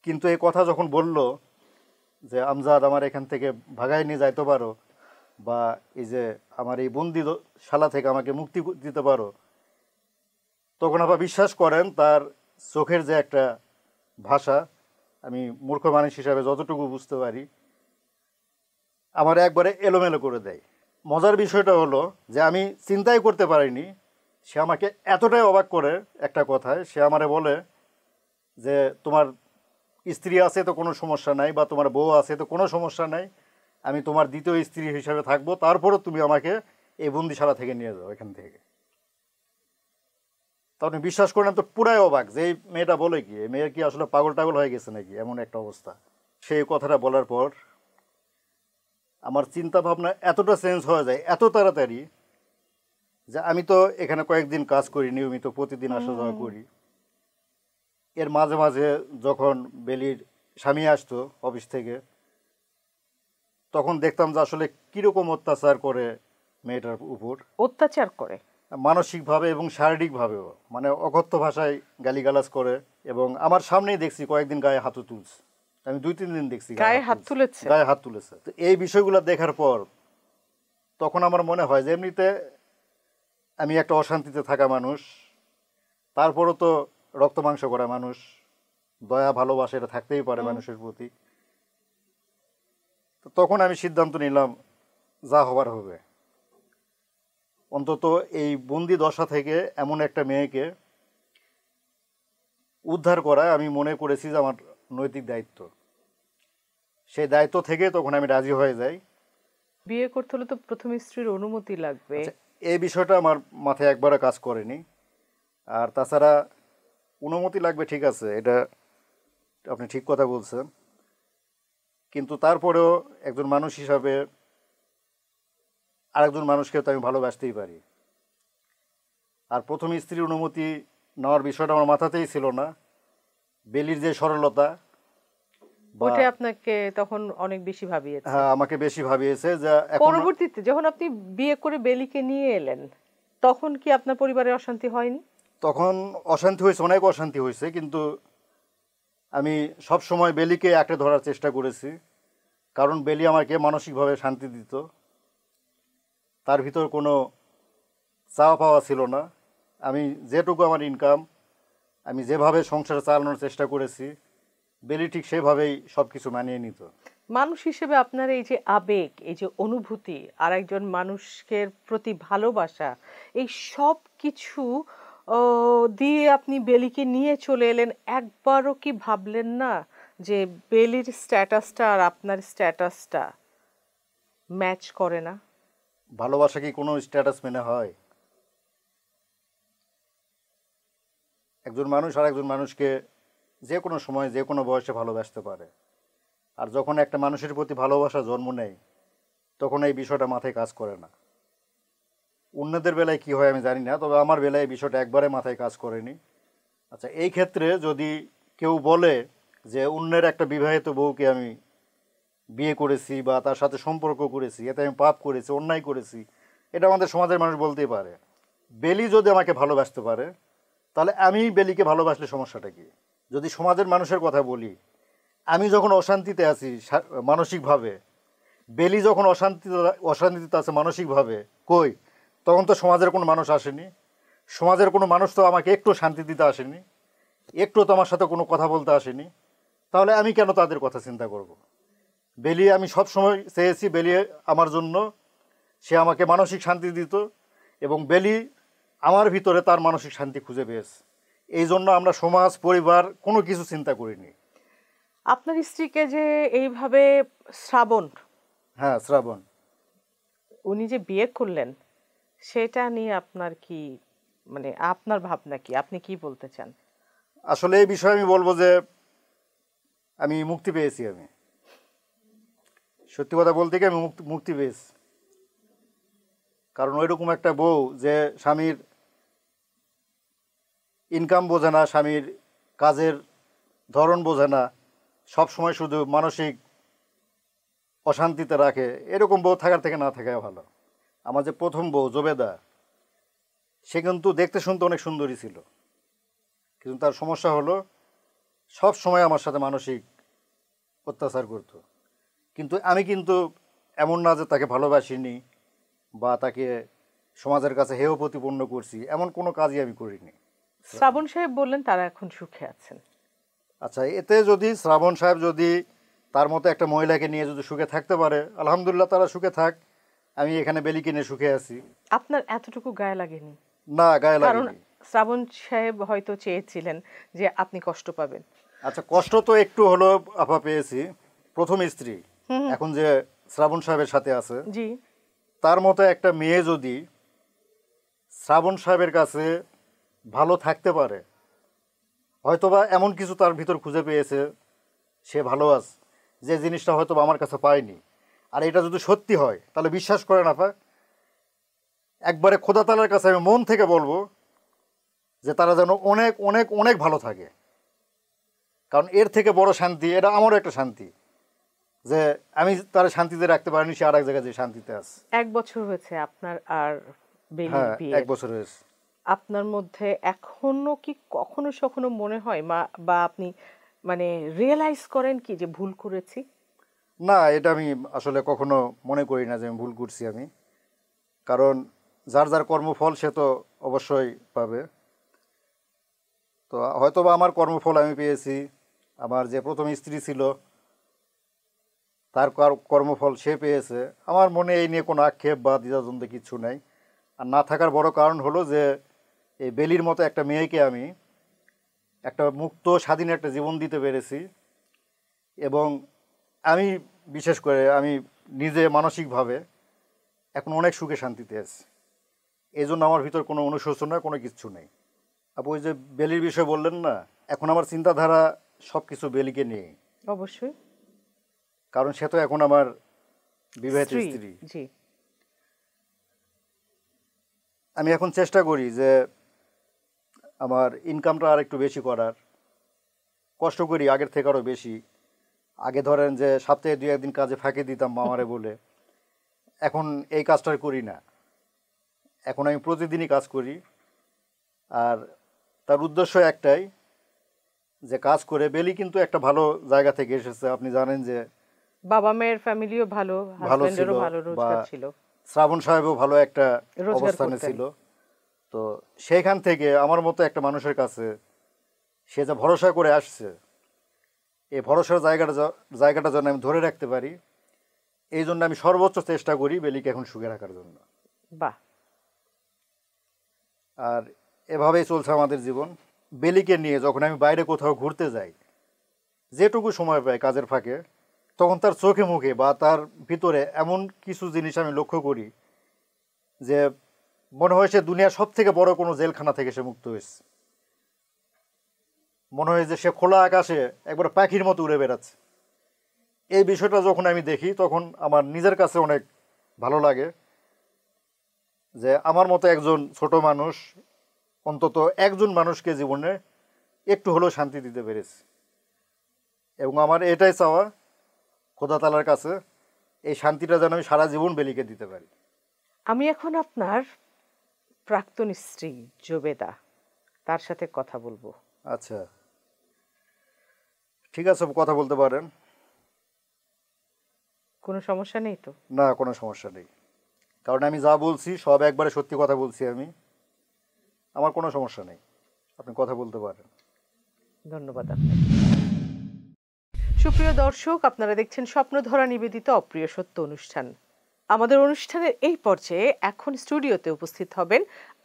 B: কিন্তু এই কথা যখন বলল যে আমজাদ আমার এখান থেকে ভাগায় নিয়ে যাইতে পারো, বা এই যে আমার এই শালা থেকে আমাকে মুক্তি দিতে পারো, তখন আবার বিশ্বাস করেন তার চোখের যে একটা ভাষা, আমি মূর্খ মানুষ হিসাবে যতটুকু বুঝতে পারি, আমার একবারে এলোমেলো করে দেয়। মজার বিষয়টা হলো যে আমি চিন্তাই করতে পারিনি, সে আমাকে এতটাই অবাক করে একটা কথায়। সে আমারে বলে যে তোমার স্ত্রী আছে তো কোনো সমস্যা নাই, বা তোমার বউ আছে তো কোনো সমস্যা নাই, আমি তোমার দ্বিতীয় স্ত্রী হিসাবে থাকবো, তারপরও তুমি আমাকে এই বন্দিশালা থেকে নিয়ে যাও এখান থেকে। তা আপনি বিশ্বাস করেন, তো পুরাই অবাক যে এই মেয়েটা বলে কি, এই মেয়ের কি আসলে পাগল টাগল হয়ে গেছে নাকি, এমন একটা অবস্থা। সেই কথাটা বলার পর আমার চিন্তা ভাবনা এতটা চেঞ্জ হয়ে যায় এত তাড়াতাড়ি, যে আমি তো এখানে কয়েকদিন কাজ করি, নিয়মিত প্রতিদিন আসা যাওয়া করি। এর মাঝে মাঝে যখন বেলির স্বামী আসতো অফিস থেকে, তখন দেখতাম যে আসলে কীরকম অত্যাচার করে মেয়েটার উপর।
E: অত্যাচার করে?
B: মানসিকভাবে এবং শারীরিকভাবেও, মানে অকথ্য ভাষায় গালিগালাজ করে, এবং আমার সামনেই দেখছি কয়েকদিন গায়ে হাতও তুলছে। আমি 2-3 দিন দেখছি
E: গায়ে হাত তুলেছে?
B: গায়ে হাত তুলেছে। তো এই বিষয়গুলো দেখার পর তখন আমার মনে হয় যে এমনিতে আমি একটা অশান্তিতে থাকা মানুষ, তারপরও তো রক্ত মাংস করা মানুষ, দয়া ভালোবাসা এটা থাকতেই পারে মানুষের প্রতি। তো তখন আমি সিদ্ধান্ত নিলাম যা হবার হবে, অন্তত এই বন্দি দশা থেকে এমন একটা মেয়েকে উদ্ধার করা আমি মনে করেছি যে আমার নৈতিক দায়িত্ব। সেই দায়িত্ব থেকে তখন আমি রাজি হয়ে যাই।
E: বিয়ে করতে হলে তো প্রথম স্ত্রীর অনুমতি লাগবে।
B: আচ্ছা, এই বিষয়টা আমার মাথায় একবারও কাজ করেনি। আর তাছাড়া অনুমতি লাগবে, ঠিক আছে, এটা আপনি ঠিক কথা বলছেন, কিন্তু তারপরেও একজন মানুষ হিসাবে আরেকজন মানুষকে তো আমি ভালোবাসতেই পারি। আর প্রথম স্ত্রীর অনুমতি নেওয়ার বিষয়টা আমার মাথাতেই ছিল না। বেলির যে সরলতা,
E: ওটা আপনাকে তখন অনেক বেশি ভাবিয়েছে।
B: হ্যাঁ, আমাকে বেশি ভাবিয়েছে। যে এখন
E: পরবর্তীতে যখন আপনি বিয়ে করে বেলিকে নিয়ে এলেন, তখন কি আপনার পরিবারে অশান্তি হয়নি?
B: তখন অশান্তি হয়েছে, অনেক অশান্তি হয়েছে, কিন্তু আমি সব সময় বেলিকে আঁকড়ে ধরার চেষ্টা করেছি, কারণ বেলি আমাকে মানসিকভাবে শান্তি দিত। তার ভিতর কোনো চাওয়া পাওয়া ছিল না। আমি যেটুকু আমার ইনকাম, আমি যেভাবে সংসার চালানোর চেষ্টা করেছি, বেলি ঠিক সেভাবেই সব কিছু মানিয়ে নিত।
E: মানুষ হিসেবে আপনার এই যে আবেগ, এই যে অনুভূতি, আর একজন মানুষের প্রতি ভালোবাসা, এই সব কিছু দিয়ে আপনি বেলিকে নিয়ে চলে এলেন, একবারও কি ভাবলেন না যে বেলির স্ট্যাটাসটা আর আপনার স্ট্যাটাসটা ম্যাচ করে না?
B: ভালোবাসা কি কোনো স্ট্যাটাস মেনে হয়? একজন মানুষ আর একজন মানুষকে যে কোনো সময় যে কোনো বয়সে ভালোবাসতে পারে। আর যখন একটা মানুষের প্রতি ভালোবাসা জন্ম নেয়, তখন এই বিষয়টা মাথায় কাজ করে না। অন্যদের বেলায় কি হয় আমি জানি না, তবে আমার বেলায় এই বিষয়টা একবারে মাথায় কাজ করেনি। আচ্ছা, এই ক্ষেত্রে যদি কেউ বলে যে অন্যের একটা বিবাহিত বউকে আমি বিয়ে করেছি বা তার সাথে সম্পর্ক করেছি, এতে আমি পাপ করেছি, অন্যায় করেছি, এটা আমাদের সমাজের মানুষ বলতেই পারে। বেলি যদি আমাকে ভালোবাসতে পারে, তাহলে আমি বেলিকে ভালোবাসলে সমস্যাটা কি? যদি সমাজের মানুষের কথা বলি, আমি যখন অশান্তিতে আছি মানসিকভাবে, বেলি যখন অশান্তিতে আছে মানসিকভাবে, কই তখন তো সমাজের কোনো মানুষ আসেনি। সমাজের কোনো মানুষ তো আমাকে একটু শান্তি দিতে আসেনি, একটু তো আমার সাথে কোনো কথা বলতে আসেনি। তাহলে আমি কেন তাদের কথা চিন্তা করব? বেলি, আমি সব সময় চেয়েছি বেলি আমার জন্য, সে আমাকে মানসিক শান্তি দিত, এবং বেলি আমার ভিতরে তার মানসিক শান্তি খুঁজে পেয়েছে। এই জন্য আমরা সমাজ, পরিবার কোনো কিছু চিন্তা করিনি।
E: আপনার স্ত্রীকে যে এইভাবে শ্রাবণ,
B: হ্যাঁ, শ্রাবণ,
E: উনি যে বিয়ে করলেন, সেটা নিয়ে আপনার কি, মানে আপনার ভাবনা কি, আপনি কি বলতে চান?
B: আসলে এই বিষয়ে আমি বলবো যে আমি মুক্তি পেয়েছি। আমি সত্যি কথা বলতে কি, আমি মুক্তি পেয়েছি। কারণ ওইরকম একটা বউ যে স্বামীর ইনকাম বোঝে না, স্বামীর কাজের ধরন বোঝে না, সব সময় শুধু মানসিক অশান্তিতে রাখে, এরকম বউ থাকার থেকে না থাকাই ভালো। আমার যে প্রথম বউ জবেদা, সে কিন্তু দেখতে শুনতে অনেক সুন্দরী ছিল, কিন্তু তার সমস্যা হলো সব সময় আমার সাথে মানসিক অত্যাচার করত। কিন্তু আমি কিন্তু এমন না যে তাকে ভালোবাসিনি বা তাকে সমাজের কাছে হেয় প্রতিপন্ন করছি, এমন কোনো কাজই আমি করিনি।
E: শ্রাবণ সাহেব বললেন তারা এখন সুখে আছেন।
B: আচ্ছা, এতে যদি শ্রাবণ সাহেব যদি তার মতো একটা মহিলাকে নিয়ে যদি সুখে থাকতে পারে, আলহামদুলিল্লাহ, তারা সুখে থাক। আমি এখানে বেলিকে নিয়ে সুখে আছি।
E: আপনার এতটুকু গায়ে লাগেনি?
B: না, গায়ে
E: কারণ
B: লাগেনি।
E: শ্রাবণ সাহেব হয়তো চেয়েছিলেন যে আপনি কষ্ট পাবেন।
B: আচ্ছা, কষ্ট তো একটু হলো আপা পেয়েছি। প্রথম স্ত্রী এখন যে শ্রাবণ সাহেবের সাথে আছে,
E: জি,
B: তার মতো একটা মেয়ে যদি শ্রাবণ সাহেবের কাছে ভালো থাকতে পারে, হয়তোবা এমন কিছু তার ভিতর খুঁজে পেয়েছে, সে ভালো আছে, যে জিনিসটা হয়তো আমার কাছে পায়নি। আর এটা যদি সত্যি হয়, তাহলে বিশ্বাস করেন আপা, একবারে খোদা তাআলার কাছে আমি মন থেকে বলবো যে তারা যেন অনেক অনেক অনেক ভালো থাকে। কারণ এর থেকে বড় শান্তি, এটা আমারও একটা শান্তি, যে আমি তারা শান্তিতে রাখতে পারিনি, সে আর এক জায়গায় যে শান্তিতে আছে।
E: 1 বছর হয়েছে আপনার আর বেলির
B: হ্যাঁ,
E: বিয়ে।
B: 1 বছর হয়েছে।
E: আপনার মধ্যে এখনো কি কখনো সখনো মনে হয় বা আপনি মানে রিয়েলাইজ করেন কি যে ভুল করেছি?
B: না, এটা আমি আসলে কখনো মনে করি না যে আমি ভুল করছি আমি। কারণ যার যার কর্মফল সে তো অবশ্যই পাবে। তো হয়তোবা আমার কর্মফল আমি পেয়েছি, আমার যে প্রথম স্ত্রী ছিল তার কর্মফল সে পেয়েছে। আমার মনে এই নিয়ে কোনো আক্ষেপ বা দ্বিধাদ্বন্দ্ব কিছু নাই। আর না থাকার বড় কারণ হলো যে এই বেলির মতো একটা মেয়েকে আমি একটা মুক্ত স্বাধীন একটা জীবন দিতে পেরেছি, এবং আমি বিশেষ করে আমি নিজে মানসিকভাবে এখন অনেক সুখে শান্তিতে আছে। এই জন্য আমার ভিতর কোনো অনুশোচনা কোনো কিচ্ছু নেই। আপু ওই যে বেলির বিষয় বললেন না, এখন আমার চিন্তাধারা সব কিছু বেলিকে নিয়ে,
E: অবশ্যই।
B: কারণ সে তো এখন আমার বিবাহিত স্ত্রী।
E: জি।
B: আমি এখন চেষ্টা করি যে আমার ইনকামটা আর একটু বেশি করার, কষ্ট করি আগের থেকে আরও বেশি। আগে ধরেন যে সপ্তাহে 2-1 দিন কাজে ফাঁকি দিতাম মামারে বলে, এখন এই কাজটা করি না। এখন আমি প্রতিদিনই কাজ করি। আর তার উদ্দেশ্য একটাই, যে কাজ করে বেলি কিন্তু একটা ভালো জায়গা থেকে এসেছে। আপনি জানেন যে
E: বাবা মায়ের ফ্যামিলিও ভালো,
B: ভালো ছিল,
E: হাজবেন্ডেরও ভালো
B: বা
E: রোজগার ছিল,
B: শ্রাবণ সাহেবও ভালো একটা
E: রোজগার
B: অবস্থানে
E: করতেন।
B: ছিল। তো সেইখান থেকে আমার মতো একটা মানুষের কাছে সে যা ভরসা করে আসছে, এই ভরসার জায়গাটা যেন আমি ধরে রাখতে পারি, এই জন্য আমি সর্বোচ্চ চেষ্টা করি বেলিকে এখন সুখে রাখার জন্য।
E: বাহ।
B: আর এভাবেই চলছে আমাদের জীবন। বেলিকে নিয়ে যখন আমি বাইরে কোথাও ঘুরতে যাই, যেটুকু সময় পাই কাজের ফাঁকে, তখন তার চোখে মুখে বা তার ভিতরে এমন কিছু জিনিস আমি লক্ষ্য করি যে মনে হয় সে দুনিয়ার সব থেকে বড় কোনো জেলখানা থেকে সে মুক্ত হয়েছে। মনে হয় যে সে খোলা আকাশে একবার পাখির মতো উড়ে বেড়াচ্ছে। এই বিষয়টা যখন আমি দেখি তখন আমার নিজের কাছে অনেক ভালো লাগে যে আমার মতো একজন ছোট মানুষ অন্তত একজন মানুষকে জীবনে একটু হলেও শান্তি দিতে পেরেছে। এবং আমার এটাই চাওয়া খোদা তাআলার কাছে, এই শান্তিটা যেন আমি সারা জীবন বেলিকে দিতে পারি।
E: আমি এখন আপনার প্রাক্তন স্ত্রী জোবেদা, তার সাথে কথা বলবো।
B: আচ্ছা, ঠিক আছে, কথা বলতে পারেন।
E: কোনো সমস্যা নেই তো?
B: না, কোনো সমস্যা নেই, কারণ আমি যা বলছি সব একবারে সত্যি কথা বলছি আমি। আমার কোনো সমস্যা নেই, আপনি কথা বলতে পারেন।
E: ধন্যবাদ আপনাকে। সুপ্রিয় দর্শক, আপনারা দেখছেন স্বপ্নধরা নিবেদিত অপ্রিয় সত্য অনুষ্ঠান। আমাদের অনুষ্ঠানের এই পর্যায়ে এখন স্টুডিওতে উপস্থিত হবেন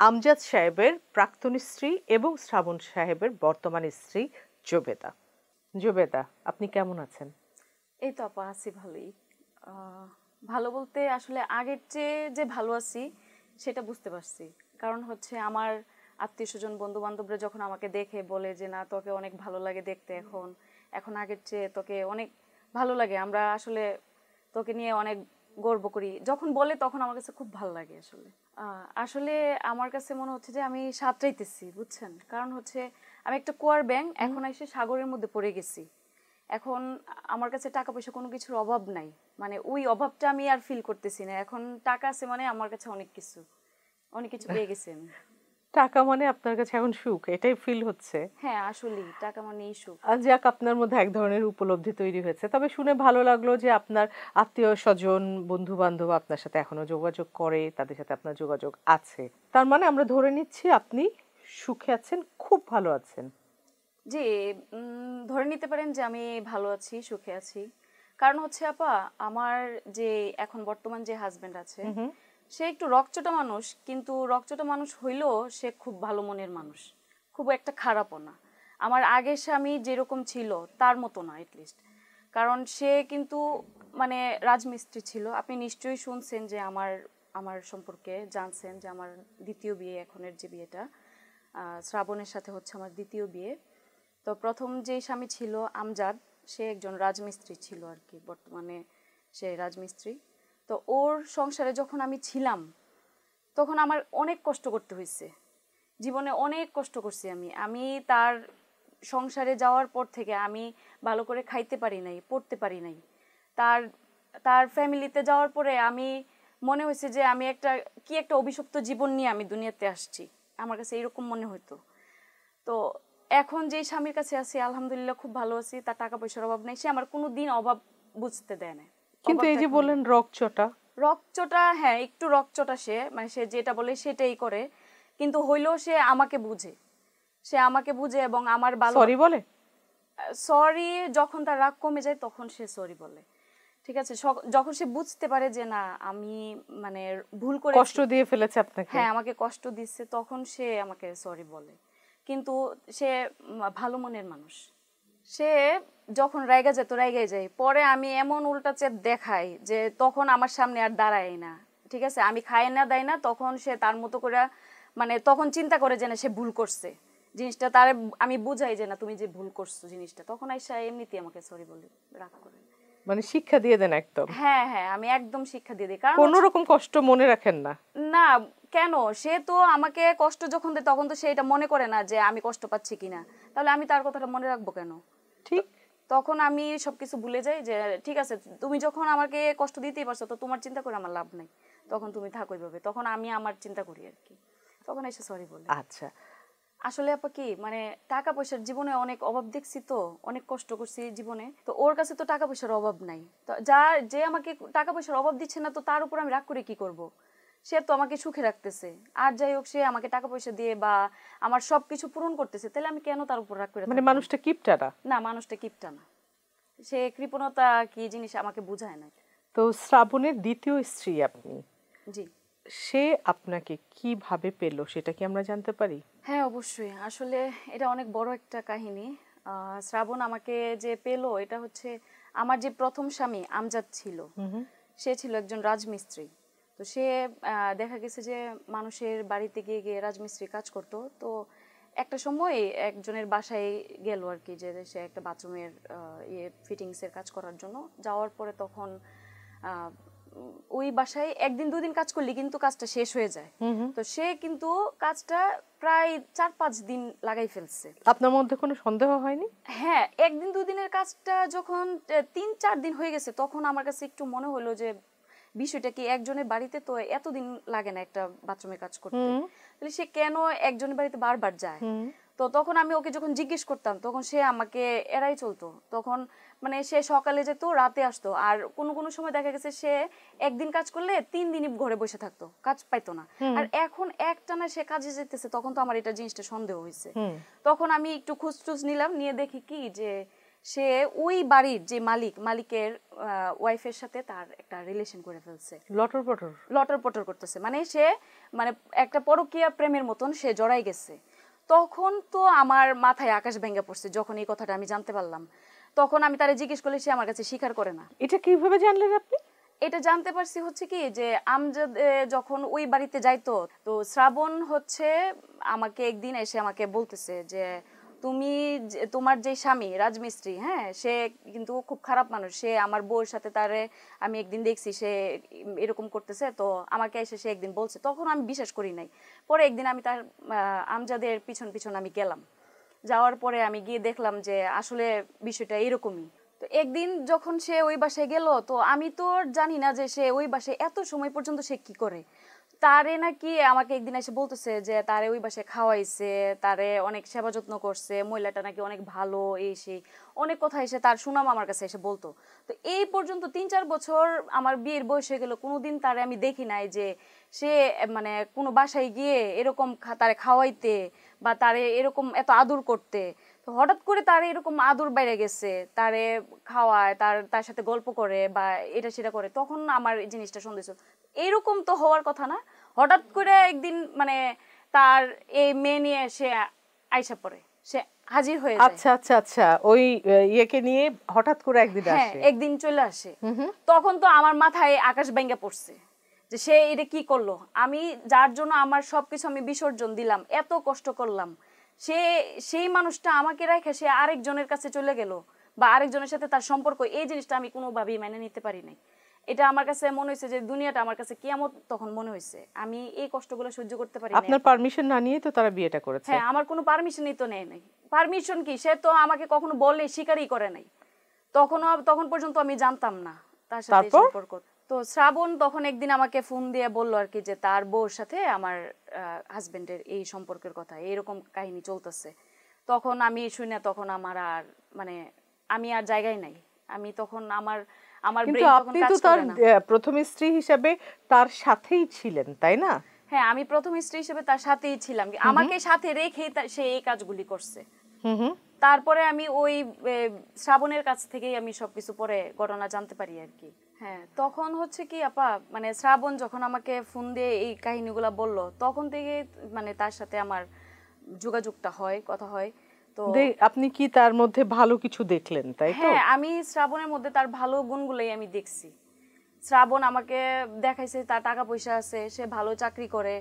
E: আমজাদ সাহেবের প্রাক্তন স্ত্রী এবং শ্রাবণ সাহেবের বর্তমান স্ত্রী জোবেদা। জোবেদা, আপনি কেমন আছেন?
C: এই তো আপা আছি ভালোই। ভালো বলতে আসলে আগের চেয়ে যে ভালো আছি সেটা বুঝতে পারছি। কারণ হচ্ছে আমার আত্মীয় স্বজন বন্ধু বান্ধবরা যখন আমাকে দেখে বলে যে না তোকে অনেক ভালো লাগে দেখতে, এখন আগের চেয়ে তোকে অনেক ভালো লাগে, আমরা আসলে তোকে নিয়ে অনেক গর্ব করি, যখন বলে তখন আমার কাছে খুব ভালো লাগে। আসলে আমার কাছে মনে হচ্ছে যে আমি সাঁতরাইতেছি, বুঝছেন? কারণ হচ্ছে আমি একটা কুয়ার ব্যাঙ, এখন এসে সাগরের মধ্যে পড়ে গেছি। এখন আমার কাছে টাকা পয়সা কোনো কিছুর অভাব নাই, মানে ওই অভাবটা আমি আর ফিল করতেছি না। এখন টাকা আছে মানে আমার কাছে অনেক কিছু পেয়ে গেছি আমি।
E: টাকা মানে আপনার কাছে এখন সুখ, এটাই ফিল হচ্ছে?
C: হ্যাঁ, আসলেই টাকা মানেই সুখ।
E: যাক, আপনার মধ্যে এক ধরনের উপলব্ধি তৈরি হয়েছে। তবে শুনে ভালো লাগলো যে আপনার আত্মীয় স্বজন বন্ধু বান্ধব আপনার সাথে এখনো যোগাযোগ করে, তাদের সাথে আপনার যোগাযোগ আছে। তার মানে আমরা ধরে নিচ্ছি আপনি সুখে আছেন, খুব ভালো আছেন।
C: জি, ধরে নিতে পারেন যে আমি ভালো আছি, সুখে আছি। কারণ হচ্ছে আপা, আমার যে এখন বর্তমান যে হাজবেন্ড আছে, সে একটু রকচটা মানুষ, কিন্তু রকচটা মানুষ হইলেও সে খুব ভালো মনের মানুষ, খুব একটা খারাপও না। আমার আগের স্বামী যেরকম ছিল তার মতো না এটলিস্ট। কারণ সে কিন্তু মানে রাজমিস্ত্রি ছিল। আপনি নিশ্চয়ই শুনছেন যে আমার সম্পর্কে জানছেন যে আমার দ্বিতীয় বিয়ে, এখনের যে বিয়েটা শ্রাবণের সাথে হচ্ছে আমার দ্বিতীয় বিয়ে। তো প্রথম যে স্বামী ছিল আমজাদ, সে একজন রাজমিস্ত্রি ছিল আর কি, বর্তমানে সে রাজমিস্ত্রি। তো ওর সংসারে যখন আমি ছিলাম তখন আমার অনেক কষ্ট করতে হয়েছে, জীবনে অনেক কষ্ট করছি আমি তার সংসারে যাওয়ার পর থেকে আমি ভালো করে খাইতে পারি নাই, পড়তে পারি নাই। তার ফ্যামিলিতে যাওয়ার পরে আমি মনে হয়েছে যে আমি একটা অভিশপ্ত জীবন নিয়ে আমি দুনিয়াতে আসছি, আমার কাছে এরকম মনে হতো। তো এখন যে স্বামীর কাছে আছি আলহামদুলিল্লাহ খুব ভালো আছি, তার টাকা পয়সার অভাব নেই, সে আমার কোনো দিন অভাব বুঝতে দেয় না।
E: কিন্তু এই যে বললেন
C: রকচটা, হ্যাঁ একটু রকচটা, সে মানে সে যেটা বলে সেটাই করে, কিন্তু হইলেও সে আমাকে বুঝে এবং আমার ভালো
E: সরি বলে।
C: সরি যখন তার রাগ কমে যায় তখন সে সরি বলে, ঠিক আছে। যখন সে বুঝতে পারে যে না আমি মানে ভুল করে
E: কষ্ট দিয়ে ফেলেছে আপনাকে,
C: হ্যাঁ আমাকে কষ্ট দিচ্ছে, তখন সে আমাকে সরি বলে। কিন্তু সে ভালো মনের মানুষ। সে যখন রাইগা যায় তো রাইগাই যায়, পরে আমি এমন উল্টা চেপ দেখাই যে তখন আমার সামনে আর দাঁড়ায় না, ঠিক আছে, আমি খাই না দেয় না, তখন সে তার মতো করে মানে তখন চিন্তা করে যে না সে ভুল করছে জিনিসটা, তার আমি বুঝাই যে না তুমি যে ভুল করছো জিনিসটা, তখন আইসা এমনিতেই আমাকে সরি বলে রাগ করে।
E: মানে শিক্ষা দিয়ে দেন একদম?
C: হ্যাঁ হ্যাঁ, আমি একদম শিক্ষা দিয়ে দিই। কারণ
E: কোনো রকম কষ্ট মনে রাখেন না?
C: না, কেন, সে তো আমাকে কষ্ট যখন দেয় তখন তো সে এটা মনে করে না যে আমি কষ্ট পাচ্ছি কিনা, তাহলে আমি তার কথাটা মনে রাখবো কেন?
E: ঠিক।
C: তখন আমি সবকিছু ভুলে যাই যে ঠিক আছে তুমি যখন আমাকে কষ্ট দিতেই পারছো তো তোমার চিন্তা করে আমার লাভ নাই, তখন তুমি থাকো এইভাবে, তখন আমি আমার চিন্তা করি আর কি, তখন এসে সরি বলে।
E: আচ্ছা,
C: আসলে আপা কি মানে টাকা পয়সার জীবনে অনেক অভাব দেখছি, তো অনেক কষ্ট করছি জীবনে, তো ওর কাছে তো টাকা পয়সার অভাব নাই, তো যে আমাকে টাকা পয়সার অভাব দিচ্ছে না, তো তার উপর আমি রাগ করে কি করব? সে তো আমাকে সুখে রাখতেছে, আর যাই হোক সে আমাকে টাকা পয়সা দিয়ে বা আমার সবকিছু পূরণ করতেছে, তাহলে আমি কেন তার উপর রাগ করে
E: মানে
C: থাকবো?
E: মানুষটা কিপটা না?
C: না, মানুষটা কিপটা না, সে কৃপণতা কি জিনিস আমাকে বুঝায় না।
E: তো শ্রাবণের দ্বিতীয় স্ত্রী আপনি,
C: জি।
E: সে আপনাকে কিভাবে পেল সেটা কি আমরা জানতে পারি?
C: হ্যাঁ অবশ্যই, আসলে এটা অনেক বড় একটা কাহিনী। শ্রাবণ আমাকে যে পেলো এটা হচ্ছে আমার যে প্রথম স্বামী আমজাদ ছিল, সে ছিল একজন রাজমিস্ত্রি। তো সে দেখা গেছে যে মানুষের বাড়িতে গিয়ে গিয়ে রাজমিস্ত্রি কাজ করত। তো একটা সময় একজনের বাসায় গেল আর কি, যে সে একটা বাথরুমের ফিটিংসের কাজ করার জন্য যাওয়ার পরে তখন ওই বাসায় একদিন দুদিন কাজ করলে কিন্তু কাজটা শেষ হয়ে যায়। তো সে কিন্তু কাজটা প্রায় 4-5 দিন লাগাই ফেলছে।
E: আপনার মধ্যে কোনো সন্দেহ হয়নি?
C: হ্যাঁ, একদিন দুদিনের কাজটা যখন 3-4 দিন হয়ে গেছে তখন আমার কাছে একটু মনে হলো যে বিষয়টা কি, একজনের বাড়িতে তো এতদিন লাগে না একটা বাথরুমের কাজ করতে, তাহলে সে কেন একজনের বাড়িতে বারবার যায়? তো তখন আমি ওকে যখন জিজ্ঞেস করতাম তখন সে আমাকে এড়াই চলতো, তখন মানে সে সকালে যেত রাতে আসতো, আর কোনো কোনো সময় দেখা গেছে সে একদিন কাজ করলে 3 দিনই ঘরে বসে থাকতো, কাজ পাইতো না। আর এখন একটানা সে কাজে যেতেছে, তখন তো আমার এটা জিনিসটা সন্দেহ হয়েছে। তখন আমি একটু খুঁজটুজ নিলাম, নিয়ে দেখি কি যে সে ওই বাড়ির যে মালিকের ওয়াইফের সাথে তার একটা রিলেশন করে ফেলছে। লটর পটর করতেছে, মানে সে মানে একটা পরকীয়া প্রেমের মতন সে জড়াই গেছে। তখন তো আমার মাথায় আকাশ ভেঙে পড়ছে যখন এই কথাটা আমি জানতে পারলাম। তখন আমি তারে জিজ্ঞেস করলে সে আমার কাছে স্বীকার করে না।
E: এটা কিভাবে জানলেন আপনি?
C: এটা জানতে পারছি হচ্ছে কি যে আমজাদ যখন ওই বাড়িতে যাইতো, তো শ্রাবণ হচ্ছে আমাকে একদিন এসে আমাকে বলতেছে যে তুমি তোমার যে স্বামী রাজমিস্ত্রি, হ্যাঁ সে কিন্তু খুব খারাপ মানুষ, সে আমার বউয়ের সাথে তারে আমি একদিন দেখছি সে এরকম করতেছে, তো আমাকে এসে সে একদিন বলছে, তখন আমি বিশ্বাস করি নাই। পরে একদিন আমি তার আমজাদের পিছন পিছন আমি গেলাম, যাওয়ার পরে আমি গিয়ে দেখলাম যে আসলে বিষয়টা এরকমই। তো একদিন যখন সে ওই বাসায় গেল, তো আমি তো জানি না যে সে ওই বাসায় এত সময় পর্যন্ত সে কি করে। তারে নাকি আমাকে একদিন এসে বলতেছে যে তারে ওই বাসায় খাওয়াইছে, তারে অনেক সেবা যত্ন করছে, মহিলাটা নাকি অনেক ভালো, এই সেই অনেক কথা এসে তার সুনাম আমার কাছে এসে বলতো। তো এই পর্যন্ত 3-4 বছর আমার বিয়ের বয়স হয়ে গেল, কোনোদিন তারে আমি দেখি নাই যে সে মানে কোনো বাসায় গিয়ে এরকম তারে খাওয়াইতে বা তারে এরকম এত আদর করতে। তো হঠাৎ করে তার এরকম আদর বাইরে গেছে, তারে খাওয়ায়, তার সাথে গল্প করে বা এটা সেটা করে, তখন আমার এই জিনিসটা সন্দেহ। এরকম তো হওয়ার কথা না, হঠাৎ করে একদিন মানে তার এই মেয়ে নিয়ে সে আইসা পড়ে, সে হাজির হয়ে যায়।
E: আচ্ছা আচ্ছা আচ্ছা, ওই ইয়েকে নিয়ে হঠাৎ করে একদিন
C: হ্যাঁ,
E: আসে?
C: একদিন চলে আসে। তখন তো আমার মাথায় আকাশ ভেঙে পড়ছে যে সে এটা কি করলো, আমি যার জন্য আমার সবকিছু আমি বিসর্জন দিলাম, এত কষ্ট করলাম, সেই মানুষটা আমাকে রেখে সে আরেকজনের কাছে চলে গেল বা আরেকজনের সাথে তার সম্পর্ক, এই জিনিসটা আমি কোনোভাবেই মেনে নিতে পারি নাই। এটা আমার কাছে মনে হয়েছে যে দুনিয়াটা আমার কাছে কিয়ামত তখন মনে হয়েছে, আমি এই কষ্টগুলো সহ্য করতে পারি না।
E: আপনার পারমিশন না নিয়ে তো তারা বিয়েটা করেছে?
C: হ্যাঁ, আমার কোনো পারমিশনই তো নেই নাই। পারমিশন কি, সে তো আমাকে কখনো বললে স্বীকারই করে নাই। তখন পর্যন্ত আমি জানতাম না তার সাথে এই সম্পর্ক। তো শ্রাবণ তখন একদিন আমাকে ফোন দিয়ে বললো আর কি যে তার বউর সাথে আমার হাজবেন্ডের এই সম্পর্কের কথা, এরকম কাহিনী চলতেছে। তখন আমি শুনে তখন আমার আর মানে আমি আর জায়গায় নাই, আমি তখন আমার
E: কিন্তু আপনি তো তার প্রথম স্ত্রী হিসেবে তার সাথেই ছিলেন, তাই না?
C: হ্যাঁ, আমি প্রথম স্ত্রী হিসেবে তার সাথেই ছিলাম, আমাকে সাথে রেখেই সে এই কাজগুলি করছে। তারপরে আমি ওই শ্রাবণের কাছ থেকেই আমি সবকিছু পরে ঘটনা জানতে পারি আর কি। হ্যাঁ, তখন হচ্ছে কি আপা মানে শ্রাবণ যখন আমাকে ফোন দিয়ে এই কাহিনীগুলা বললো, তখন থেকে মানে তার সাথে আমার যোগাযোগটা হয়, কথা হয়। তো
E: আপনি কি তার মধ্যে ভালো কিছু দেখলেন, তাই তো?
C: হ্যাঁ, আমি শ্রাবণের মধ্যে তার ভালো গুণগুলোই আমি দেখছি। শ্রাবণ আমাকে দেখাইছে তার টাকা পয়সা আছে, সে ভালো চাকরি করে,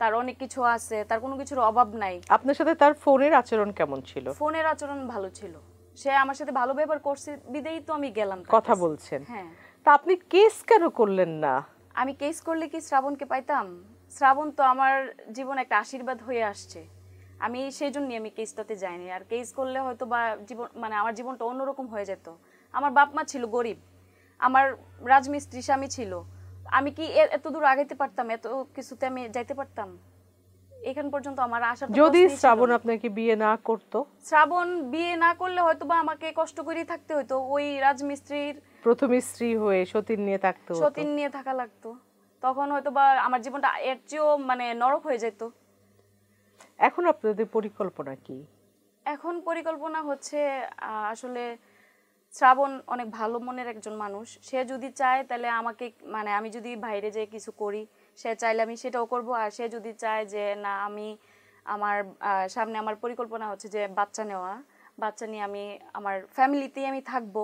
C: তার অনেক কিছু আছে, তার কোনো কিছুর অভাব নাই।
E: আপনার সাথে তার ফোনের আচরণ কেমন ছিল?
C: ফোনের আচরণ ভালো ছিল, সে আমার সাথে ভালো ব্যবহার করছে বিদেই তো আমি গেলাম তার
E: কথা
C: কাছে।
E: বলছেন?
C: হ্যাঁ।
E: তা আপনি কেস কেন করলেন না?
C: আমি কেস করলে কি শ্রাবণকে পাইতাম? শ্রাবণ তো আমার জীবন একটা আশীর্বাদ হয়ে আসছে, আমি সেই জন্যই আমি কেসটাতে যাইনি। আর কেস করলে হয়তো বা জীবন মানে আমার জীবনটা অন্যরকম হয়ে যেত। আমার বাপ মা ছিল গরিব, আমার রাজমিস্ত্রি স্বামী ছিল, আমি কি এত দূর আগাইতে পারতাম? এত কিছুতে আমি যাইতে পারতাম? এখান পর্যন্ত আমার আশা।
E: যদি শ্রাবণ আপনাকে বিয়ে না করতো?
C: শ্রাবণ বিয়ে না করলে হয়তো বা আমাকে কষ্ট করেই থাকতে হতো, ওই রাজমিস্ত্রির
E: প্রথম স্ত্রী হয়ে সতীন নিয়ে থাকতে হতো।
C: সতীন নিয়ে থাকা লাগতো, তখন হয়তো বা আমার জীবনটা এর চেয়েও মানে নরক হয়ে যেত।
E: এখন আপনাদের পরিকল্পনা কি?
C: এখন পরিকল্পনা হচ্ছে আসলে শ্রাবণ অনেক ভালো মনের একজন মানুষ, সে যদি চায় তাহলে আমাকে মানে আমি যদি বাইরে যেয়ে কিছু করি, সে চাইলে আমি সেটাও করব। আর সে যদি চায় যে না আমি আমার সামনে আমার পরিকল্পনা হচ্ছে যে বাচ্চা নেওয়া, বাচ্চা নিয়ে আমি আমার ফ্যামিলিতেই আমি থাকবো,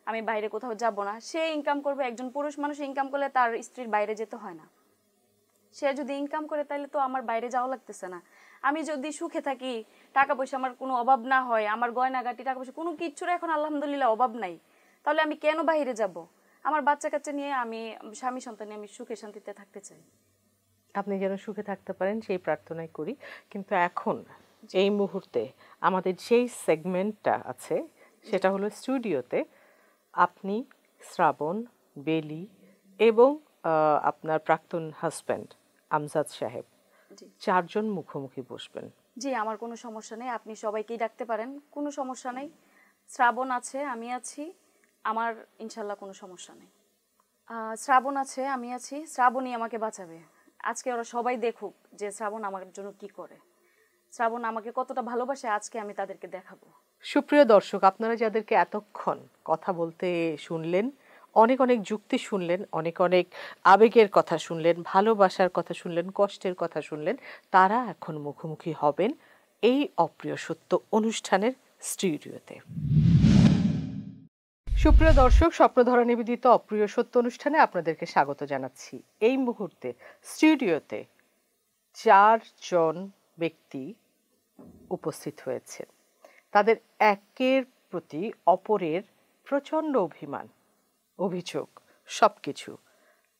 C: আমি বাইরে কোথাও যাব না, সে ইনকাম করবে। একজন পুরুষ মানুষ ইনকাম করলে তার স্ত্রীর বাইরে যেতে হয় না। সে যদি ইনকাম করে তাহলে তো আমার বাইরে যাওয়া লাগতেছে না। আমি যদি সুখে থাকি, টাকা পয়সা আমার কোনো অভাব না হয়, আমার গয়নাগাটি টাকা পয়সা কোনো কিছুর এখন আলহামদুলিল্লাহ অভাব নাই, তাহলে আমি কেন বাইরে যাব? আমার বাচ্চা কাচ্চা নিয়ে আমি স্বামী সন্তান নিয়ে আমি সুখে শান্তিতে থাকতে চাই।
E: আপনি যেন সুখে থাকতে পারেন সেই প্রার্থনাই করি। কিন্তু এখন এই মুহূর্তে আমাদের যেই সেগমেন্টটা আছে সেটা হলো স্টুডিওতে আপনি, শ্রাবণ, বেলি এবং আপনার প্রাক্তন হাজব্যান্ড আমজাদ সাহেব চারজন মুখোমুখি বসবেন।
C: জি, আমার কোনো সমস্যা নেই, আপনি সবাইকেই ডাকতে পারেন, কোনো সমস্যা নেই। শ্রাবণ আছে, আমি আছি, আমার ইনশাল্লাহ কোনো সমস্যা নেই। শ্রাবণ আছে, আমি আছি, শ্রাবণই আমাকে বাঁচাবে। আজকে ওরা সবাই দেখুক যে শ্রাবণ আমার জন্য কি করে, শ্রাবণ আমাকে কতটা ভালোবাসে, আজকে আমি তাদেরকে দেখাবো।
E: সুপ্রিয় দর্শক, আপনারা যাদেরকে এতক্ষণ কথা বলতে শুনলেন, অনেক অনেক যুক্তি শুনলেন, অনেক অনেক আবেগের কথা শুনলেন, ভালোবাসার কথা শুনলেন, কষ্টের কথা শুনলেন, তারা এখন মুখোমুখি হবেন এই অপ্রিয় সত্য অনুষ্ঠানের স্টুডিওতে। সুপ্রিয় দর্শক, স্বপ্নধরা নিবেদিত অপ্রিয় সত্য অনুষ্ঠানে আপনাদেরকে স্বাগত জানাচ্ছি। এই মুহূর্তে স্টুডিওতে চারজন ব্যক্তি উপস্থিত হয়েছে। তাদের একের প্রতি অপরের প্রচণ্ড অভিমান, অভিযোগ, সবকিছু।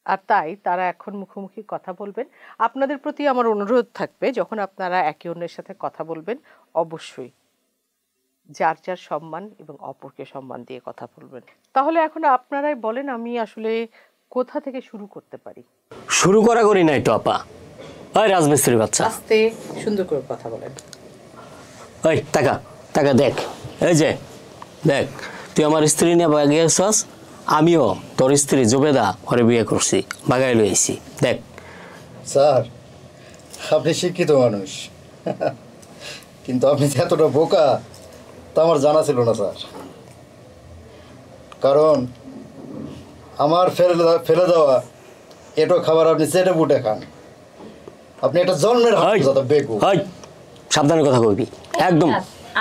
E: আর তাই তারা এখন মুখোমুখি কথা বলবেন। আপনাদের প্রতি আমার অনুরোধ থাকবে, যখন আপনারা একে অন্যের সাথে কথা বলবেন অবশ্যই যার যার সম্মান এবং অপরকে সম্মান দিয়ে কথা বলবেন। তাহলে এখন আপনারাই বলেন, আমি আসলে কোথা থেকে শুরু করতে পারি?
A: শুরু করি নাই তো আপা। ওই রাজমিস্ত্রির বাচ্চা,
E: আস্তে সুন্দর করে কথা বলেন।
A: ওই টাকা টাকা দেখ, এই যে দেখ, তুই আমার স্ত্রী নিয়ে বাগিয়ে আসছস, আমিও তোর স্ত্রী জুবেদা ঘরে বিয়ে করছি, বাগাই লইছি। দেখ
B: স্যার, আপনি শিক্ষিত মানুষ, কিন্তু আপনি যে এতটা বোকা তা আমার জানা ছিল না স্যার। কারণ আমার ফেলে দেওয়া এটো খাবার আপনি চেটে বুটে খান। আপনি একটা জন্মের বেকু।
A: সাবধানে কথা কইবি একদম।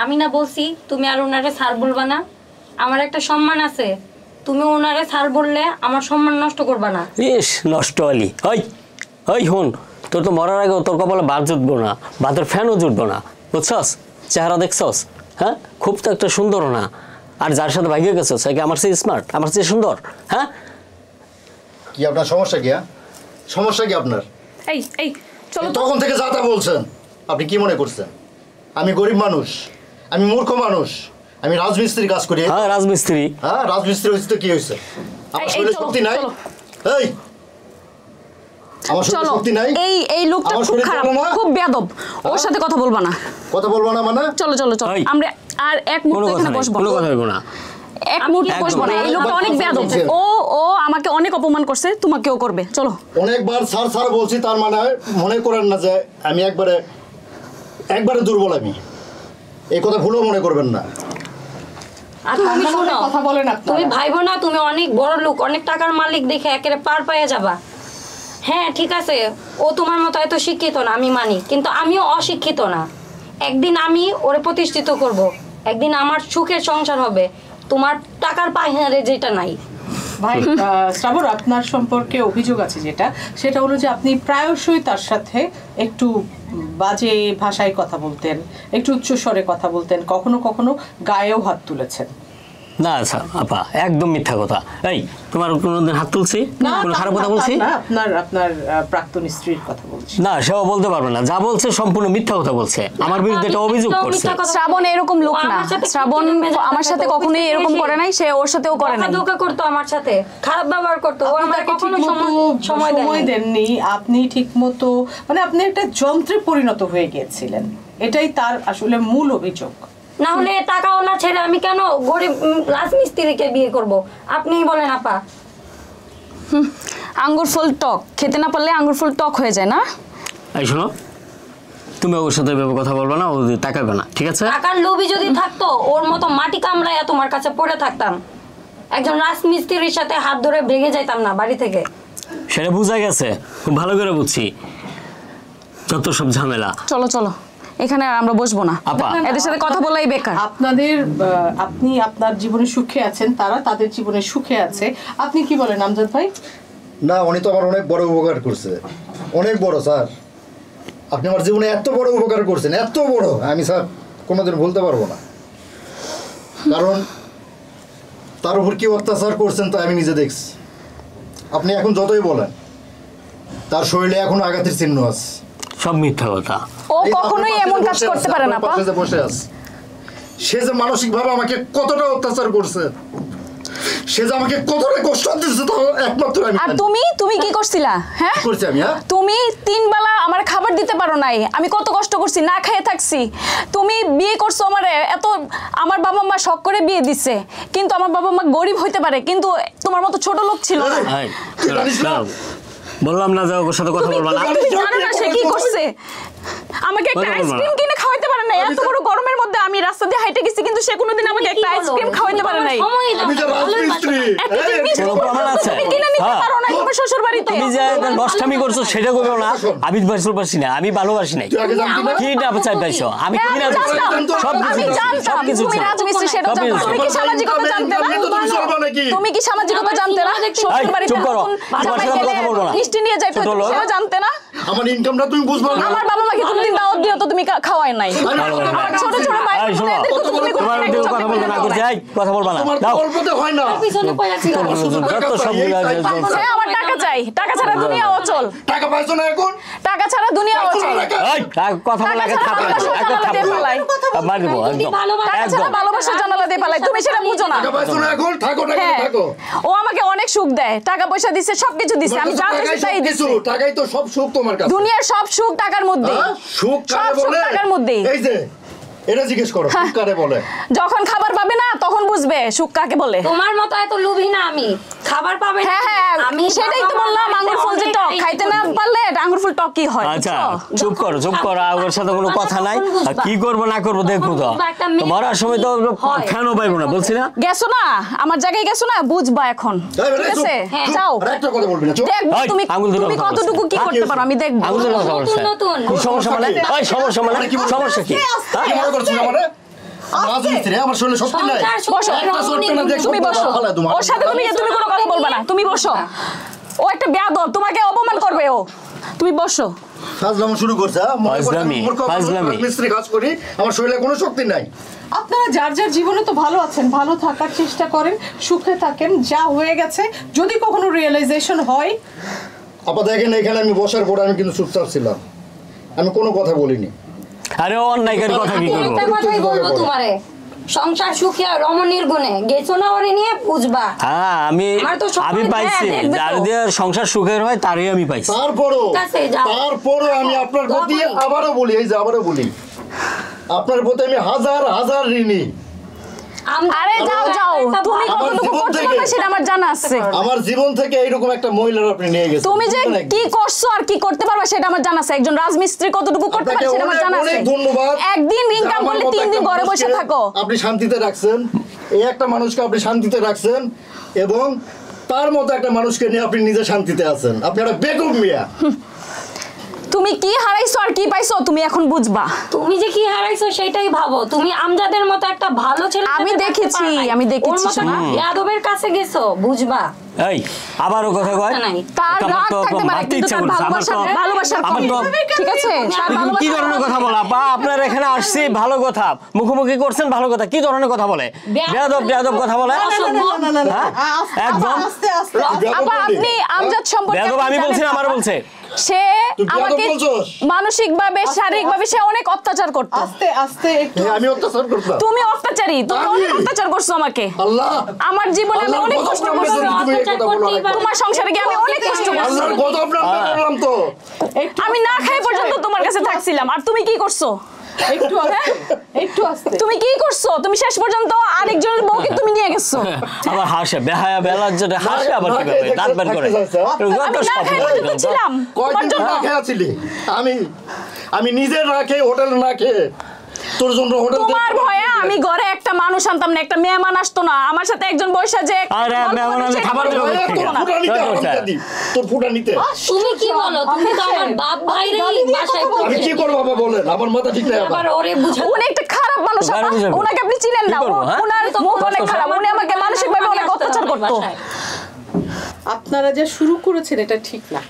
D: আমি না বলছি তুমি আর ওনারে স্যার বলবা না? আমার একটা সম্মান আছে, তুমি ওনারে স্যার বললে আমার সম্মান নষ্ট করবা না।
A: ইস নষ্ট হলি। ওই হুন, তোর তো মরার আগে তোর কপালে বাদ জুটবো না, বাতের ফ্যানও জুটবো না, বুঝছস? চেহারা দেখছস? হ্যাঁ, খুব তো একটা সুন্দর না। আর যার সাথে ভাগিয়ে গেছস সে কি আমার চেয়ে স্মার্ট, আমার চেয়ে সুন্দর? হ্যাঁ,
B: কি আপনার সমস্যা কি? সমস্যা কি আপনার?
C: এই চলো।
B: তখন থেকে যা তা বলছেন, আপনি কি মনে করছেন আমি গরিব মানুষ, আমি মূর্খ মানুষ, আমি রাজমিস্ত্রির কাজ করি?
A: হ্যাঁ রাজমিস্ত্রি।
B: হ্যাঁ, রাজমিস্ত্রি হয়েছে তো কি হয়েছে? আমার শরীরে শক্তি নাই? এই আমার শরীরে শক্তি নাই?
C: এই লোকটা খুব খারাপ, খুব বেয়াদব, ওর সাথে কথা বলবা না।
B: কথা বলবো না মানে?
C: চলো আমরা আর এক মুহূর্ত এখানে বসবো না।
A: কোনো কথা হইব না,
C: এক মুহূর্ত বসবো না। এই লোকটা অনেক বেয়াদব, ও আমাকে অনেক অপমান করছে, তোমাকেও করবে। চলো।
B: অনেকবার স্যার বলছি, তার মানে মনে করেন না যে আমি একবারে দুর্বল। আমি এই কথা ভুলও মনে করবেন না।
D: আর তুমি শোনো,
E: কথা বলেন আপনারা।
D: তুমি ভাইবো না তুমি অনেক বড় লোক, অনেক টাকার মালিক দেখে একেবারে পার পেয়ে যাবা। হ্যাঁ ঠিক আছে, ও তোমার মতো এত শিক্ষিত না আমি মানি, কিন্তু আমিও অশিক্ষিত না। একদিন আমি ওরে প্রতিষ্ঠিত করব, একদিন আমার সুখের সংসার হবে, তোমার টাকার পাহাড়ে যেটা নাই।
E: ভাই শ্রাবণ, আপনার সম্পর্কে অভিযোগ আছে সেটা হলো যে আপনি প্রায়শই তার সাথে একটু বাজে ভাষায় কথা বলতেন, একটু উচ্চস্বরে কথা বলতেন, কখনো কখনো গায়েও হাত তুলেছেন।
A: না আচ্ছা আপা, একদম মিথ্যা কথা। এই তোমার কোনোদিন হাত তুলছি, কোনো খারাপ কথা বলছি?
E: আপনার প্রাক্তন স্ত্রীর কথা বলছি।
A: না, সেও বলতে পারবে না, যা বলছে সম্পূর্ণ মিথ্যা কথা বলছে, আমার বিরুদ্ধে একটা অভিযোগ করছে।
C: শ্রাবণ এরকম লোক না, শ্রাবণ আমার সাথে কখনোই এরকম করে নাই, সে ওর সাথেও করে নাই।
D: ধোকা করতো আমার সাথে, খারাপ ব্যবহার করতো, ও আমার কখনো সময়
E: দেননি। আপনি ঠিকমতো মানে আপনি একটা যন্ত্রে পরিণত হয়ে গিয়েছিলেন, এটাই তার আসলে মূল অভিযোগ।
D: না হলে টাকাওয়ালা ছেড়ে আমি কেন গরিব রাজমিস্ত্রিকে বিয়ে করব? আপনিই বলেন আপা।
C: আঙ্গুর ফল টক, খেতে না পারলে আঙ্গুর ফল টক হয়ে যায় না?
A: এই শোনো, তুমি ওর সাথে এভাবে কথা বলবে না, ও তাকাবে না, ঠিক আছে?
D: টাকার লোভী যদি থাকতো ওর মতো মাটি কামড়ায় তোমার কাছে পড়ে থাকতাম, একজন রাজমিস্ত্রির সাথে হাত ধরে ভেঙে যাইতাম না বাড়ি থেকে।
A: সেটা বোঝা গেছে, খুব ভালো করে বুঝছি, যত সব ঝামেলা।
C: চলো চলো, এখানে আর আমরা বসবো না, এদের সাথে কথা বলাই বেকার।
E: আপনি আপনার জীবনে সুখে আছেন, তারা তাদের জীবনে সুখে আছে। আপনি কি বলেন আমজাদ ভাই?
B: না, উনি তো আমার অনেক বড় উপকার করছে, অনেক বড় স্যার। আপনি আমার জীবনে এত বড় উপকার করছেন, এত বড়, আমি স্যার কোনোদিন বলতে পারবো না। কারণ তার উপর কি অত্যাচার করছেন তা আমি নিজে দেখছি। আপনি এখন যতই বলেন, তার শরীরে এখন আঘাতের চিহ্ন আছে।
A: সব মিথ্যা কথা।
C: ও কখনোই এমন কাজ করতে পারে না।
B: বসে আছে, সে যে মানসিকভাবে আমাকে কতটা অত্যাচার করছে, সে যে আমাকে কতটা কষ্ট দিচ্ছে, তা একমাত্র আমি।
C: আর তুমি কি করছিলা? হ্যাঁ,
B: করছি আমি।
C: তুমি 3 বেলা আমার খাবার দিতে পারো নাই, আমি কত কষ্ট করছি, না খেয়ে থাকছি। তুমি বিয়ে করছো আমারে, এত আমার বাবা মা শখ করে বিয়ে দিছে, কিন্তু আমার বাবা মা গরিব হইতে পারে, কিন্তু তোমার মতো ছোট লোক ছিল না।
A: বললাম না যে ওর সাথে কথা বলবা না।
C: তুমি জানো না সে কি করছে? আমাকে একটা আইসক্রিম কিনে খাওয়াইতে পারে নাই, এত বড় গরমের মধ্যে আমি রাস্তা দিয়ে হাইটে গেছি, কিন্তু সে কোনোদিন আমাকে একটা আইসক্রিম খাওয়াইতে পারে নাই।
B: আমি যে রাজমিস্ত্রি,
A: প্রমাণ আছে,
C: তুমি কিনে নিতে পারো না তোমার শ্বশুর বাড়িতে।
A: তুমি যে নষ্টামি করছো সেটা করবে না। আমি ভালোবাসি না, আমি ভালোবাসি নাই। কি না চাই পাইছো? আমি কি না সব কিছু
C: তুমি রাজমিস্ত্রি সেটা জানো। তুমি কি সামাজিকতা জানতে না? তুমি কি সামাজিকতা জানতে না? শ্বশুর বাড়িতে
A: চুপ করো, তোমার সাথে কথা বলবো না।
C: মিষ্টি নিয়ে যাইতে সেটা জানতে না?
B: আমার ইনকামটা তুমি বুঝবা না।
C: আমার বাবা মাকে কোনদিন দাওয়াত দিও তো তুমি খাওয়াই নাই। আমার ছোট ছোট ভাই
A: তোমার কথা বলবো না, করছি কথা বলবা না। দাও
B: হয় না,
D: পিছনে পড়ে ছিল
A: যত সব
C: আমার টাকা চাই, টাকা ছাড়া দুনিয়া অচল।
B: টাকা পাইছো না এখন?
C: টাকা ছাড়া দুনিয়া অচল।
A: কথা বলা আগে থাপড়া মার দেবো একদম।
C: টাকা ছাড়া ভালোবাসা জানালা দিয়ে পালাই, তুমি সেটা বুঝো না।
B: টাকা পাইছো না এখন? থাকো না, থাকো।
C: ও আমাকে অনেক সুখ দেয়, টাকা পয়সা দিছে, সবকিছু দিছে, আমি যা চাইছি তাই দিছি।
B: টাকাই তো সব সুখ তোমার কাছে।
C: দুনিয়ার সব সুখ টাকার মধ্যে।
B: সুখ কারে বলে?
C: টাকার মধ্যে।
B: এই যে এটা জিজ্ঞেস করো, সুখ কারে বলে?
C: যখন খাবার পাবে না তখন বুঝবে সুখ কাকে বলে।
D: তোমার মতো এত লোভী না আমি, খাবার পাবে না।
C: হ্যাঁ, আমি সেটাই তো বললাম, আঙ্গুর ফল যে টক, খাইতে না পারলে আঙ্গুর ফল টক কি হয়?
A: আচ্ছা চুপ করো, ওর সাথে কোনো কথা নাই। কি করবো না করবো দেখবো তো, মরার সময় তো কেন পাইবো না বলছি না?
C: গেছো না, আমার জায়গায় গেছো না, বুঝবা এখন, ঠিক আছে? যাও,
B: একটা কথা বলবি না, চুপ।
C: দেখবো তুমি কতটুকু কি করতে পারো, আমি দেখবো।
A: কি সমস্যা মানে? সমস্যা মানে সমস্যা কি?
B: আমার শরীরে শক্তি নাই।
C: বসো, তুমি বসো, ওর সাথে তুমি কোনো কথা বলবা না, তুমি বসো। ও একটা বেয়াদব, তোমাকে অপমান করবে ও, তুমি বসো।
B: ফাজলামো শুরু করছে, মিস্ত্রি কাজ করি, আমার শরীরে কোনো শক্তি নাই।
E: আপনারা যার যার জীবনে তো ভালো আছেন, ভালো থাকার চেষ্টা করেন, সুখে থাকেন। যা হয়ে গেছে যদি কখনো রিয়েলাইজেশন হয়।
B: আপা দেখেন, এখানে আমি বসার পর আমি কিন্তু চুপচাপ ছিলাম, আমি কোনো কথা বলিনি।
A: আরে অন্যায়কার কথা কি করবো?
D: একটা কথাই বলবো তোমারে, সংসার সুখী আর রমণীর গুণে গেছো না ওরে নিয়ে বুঝবা।
A: হ্যাঁ, আমি পাইছি, যার দিয়ে সংসার সুখের হয় তারই আমি পাইছি।
B: তারপরও আমি আপনার প্রতি আবারও বলি, এই যে আবারও বলি, আপনার প্রতি আমি হাজার হাজার ঋণী।
C: আরে যাও যাও, তুমি কতটুকু করতে পারবে সেটা আমার জানা আছে।
B: আমার জীবন থেকে এইরকম একটা মহিলার আপনি নিয়ে গেছেন,
C: তুমি যে কি করছো আর কি করতে পারবে সেটা আমার জানা আছে। একজন রাজমিস্ত্রি কতটুকু করতে পারে সেটা আমার জানা আছে।
B: অনেক ধন্যবাদ।
C: একদিন ইনকাম করলে 3 দিন ঘরে বসে থাকো।
B: আপনি শান্তিতে রাখছেন, এই একটা মানুষকে আপনি শান্তিতে রাখছেন, এবং তার মতো একটা মানুষকে নিয়ে আপনি নিজে শান্তিতে আছেন। আপনি একটা বেকুব মিয়া।
C: তুমি কি হারাইছো আর কি পাইছো তুমি এখন বুঝবা।
D: তুমি যে কি হারাইছো সেটাই ভাবো। তুমি আমজাদের মতো একটা ভালো ছেলে
C: আমি দেখেছি
D: যাদবের কাছে গেছো, বুঝবা।
F: এই আবারও কথা কয়,
C: তার রাগ থাকতে পারে কিন্তু তার ভালোবাসা ঠিক আছে।
F: কি ধরনের কথা বলে আপা? আপনার এখানে আসছি ভালো কথা, মুখোমুখি করছেন ভালো কথা, কি ধরনের কথা বলে? বেয়াদব কথা বলে একদম।
C: আপা আপনি আমজাদ সম্পর্কে
F: বেয়াদব আমি বলছি না, আমারও বলছে।
C: সে আমাকে মানসিক ভাবে শারীরিক ভাবে সে অনেক অত্যাচার করতো।
G: আস্তে আস্তে একটু
B: আমি অত্যাচার করতাম?
C: তুমি অত্যাচারী, তুমি অনেক অত্যাচার করছো আমাকে।
B: আল্লাহ,
C: আমার জীবনে আমি অনেক কষ্ট করছি, তোমার সংসারে গিয়ে আমি অনেক কষ্ট করছি।
B: আল্লাহর গজব না পেলাম তো।
C: আমি না খাই পর্যন্ত তোমার কাছে থাকছিলাম, আর তুমি কি করছো?
G: একটু আস্তে
C: তুমি কি করছো? তুমি শেষ পর্যন্ত আরেকজনের বউকে তুমি নিয়ে গেছো।
F: আবার হাসে, বেহায়া বেলার যেটা হাসে, আবার কিভাবে দাঁত বের করে।
C: আমি না খাই পর্যন্ত ছিলাম তোমার জন্য।
B: আমি নিজে না খেয়ে হোটেলে না খেয়ে তোর জন্য হোটেল।
C: তোমার ভয়ে আমি ঘরে একটা মানুষ আনতাম না, একটা মেহমান আসতো না আমার সাথে, একজন বৈশা যে
F: আরে মেহমান আমি খাবার দেব
B: তোর ফুটা নিতে।
D: তুমি কি বলো? তুমি তো আমার বাপ ভাইরে বাসায়
B: আমি কি করব বাবা বলেন, আমার মাথা ঠিক নাই।
D: আবার ওরে বুঝাও।
C: উনি একটা খারাপ মানুষ, ওনাকে আপনি চিনেন না, ওনার মুখ অনেক খারাপ, উনি আমাকে মানসিকভাবে অনেক অত্যাচার করতো।
G: আপনারা যা শুরু করেছেন এটা ঠিক না।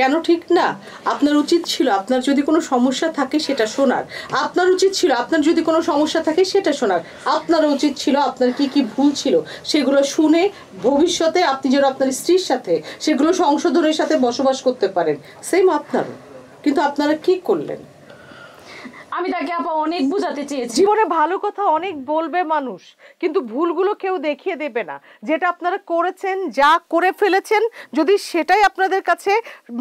G: কেন ঠিক না? আপনার উচিত ছিল আপনার যদি কোনো সমস্যা থাকে সেটা শোনার, আপনার উচিত ছিল আপনার যদি কোনো সমস্যা থাকে সেটা শোনার, আপনার উচিত ছিল আপনার কি কি ভুল ছিল সেগুলো শুনে ভবিষ্যতে আপনি যেন আপনার স্ত্রীর সাথে সেগুলো সংশোধনের সাথে বসবাস করতে পারেন। সেম আপনারও, কিন্তু আপনারা কি করলেন?
C: আমি তাকে আপা অনেক বুঝাতে চেয়েছি।
E: জীবনে ভালো কথা অনেক বলবে মানুষ, কিন্তু ভুলগুলো কেউ দেখিয়ে দেবে না। যেটা আপনারা করেছেন, যা করে ফেলেছেন, যদি সেটাই আপনাদের কাছে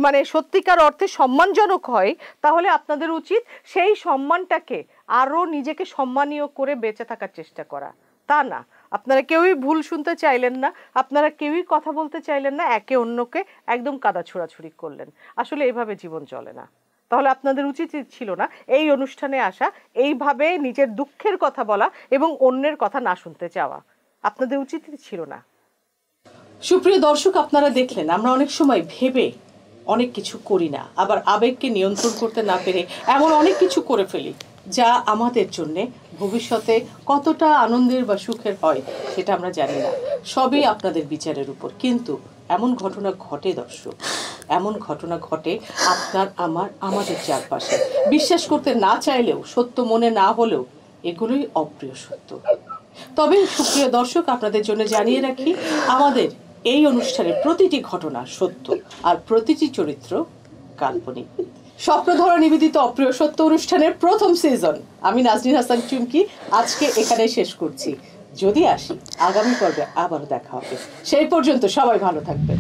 E: মানে সত্যিকার অর্থে সম্মানজনক হয়, তাহলে আপনাদের উচিত সেই সম্মানটাকে আরও নিজেকে সম্মানীয় করে বেঁচে থাকার চেষ্টা করা। তা না, আপনারা কেউই ভুল শুনতে চাইলেন না, আপনারা কেউই কথা বলতে চাইলেন না, একে অন্যকে একদম কাদা ছোড়াছুড়ি করলেন। আসলে এভাবে জীবন চলে না। তাহলে আপনাদের উচিত ছিল না এই অনুষ্ঠানে আসা, এইভাবে নিজের দুঃখের কথা বলা এবং অন্যের কথা না শুনতে চাওয়া। আপনাদের উচিত ছিল না।
G: সুপ্রিয় দর্শক, আপনারা দেখলেন আমরা অনেক সময় ভেবে অনেক কিছু করি না, আবার আবেগকে নিয়ন্ত্রণ করতে না পেরে এমন অনেক কিছু করে ফেলি যা আমাদের জন্যে ভবিষ্যতে কতটা আনন্দের বা সুখের হয় সেটা আমরা জানি না। সবই আপনাদের বিচারের উপর। কিন্তু এমন ঘটনা ঘটে দর্শক, এমন ঘটনা ঘটে আপনার আমাদের চারপাশে। বিশ্বাস করতে না চাইলেও, সত্য মনে না হলেও, এগুলোই অপ্রিয় সত্য। তবে সুপ্রিয় দর্শক, আপনাদের জন্য জানিয়ে রাখি, আমাদের এই অনুষ্ঠানের প্রতিটি ঘটনা সত্য আর প্রতিটি চরিত্র কাল্পনিক। স্বপ্নধরা নিবেদিত অপ্রিয় সত্য অনুষ্ঠানের প্রথম সিজন আমি নাজনীন হাসান চুমকি আজকে এখানে শেষ করছি। যদি আসি, আগামী পর্বে আবারও দেখা হবে। সেই পর্যন্ত সবাই ভালো থাকবেন।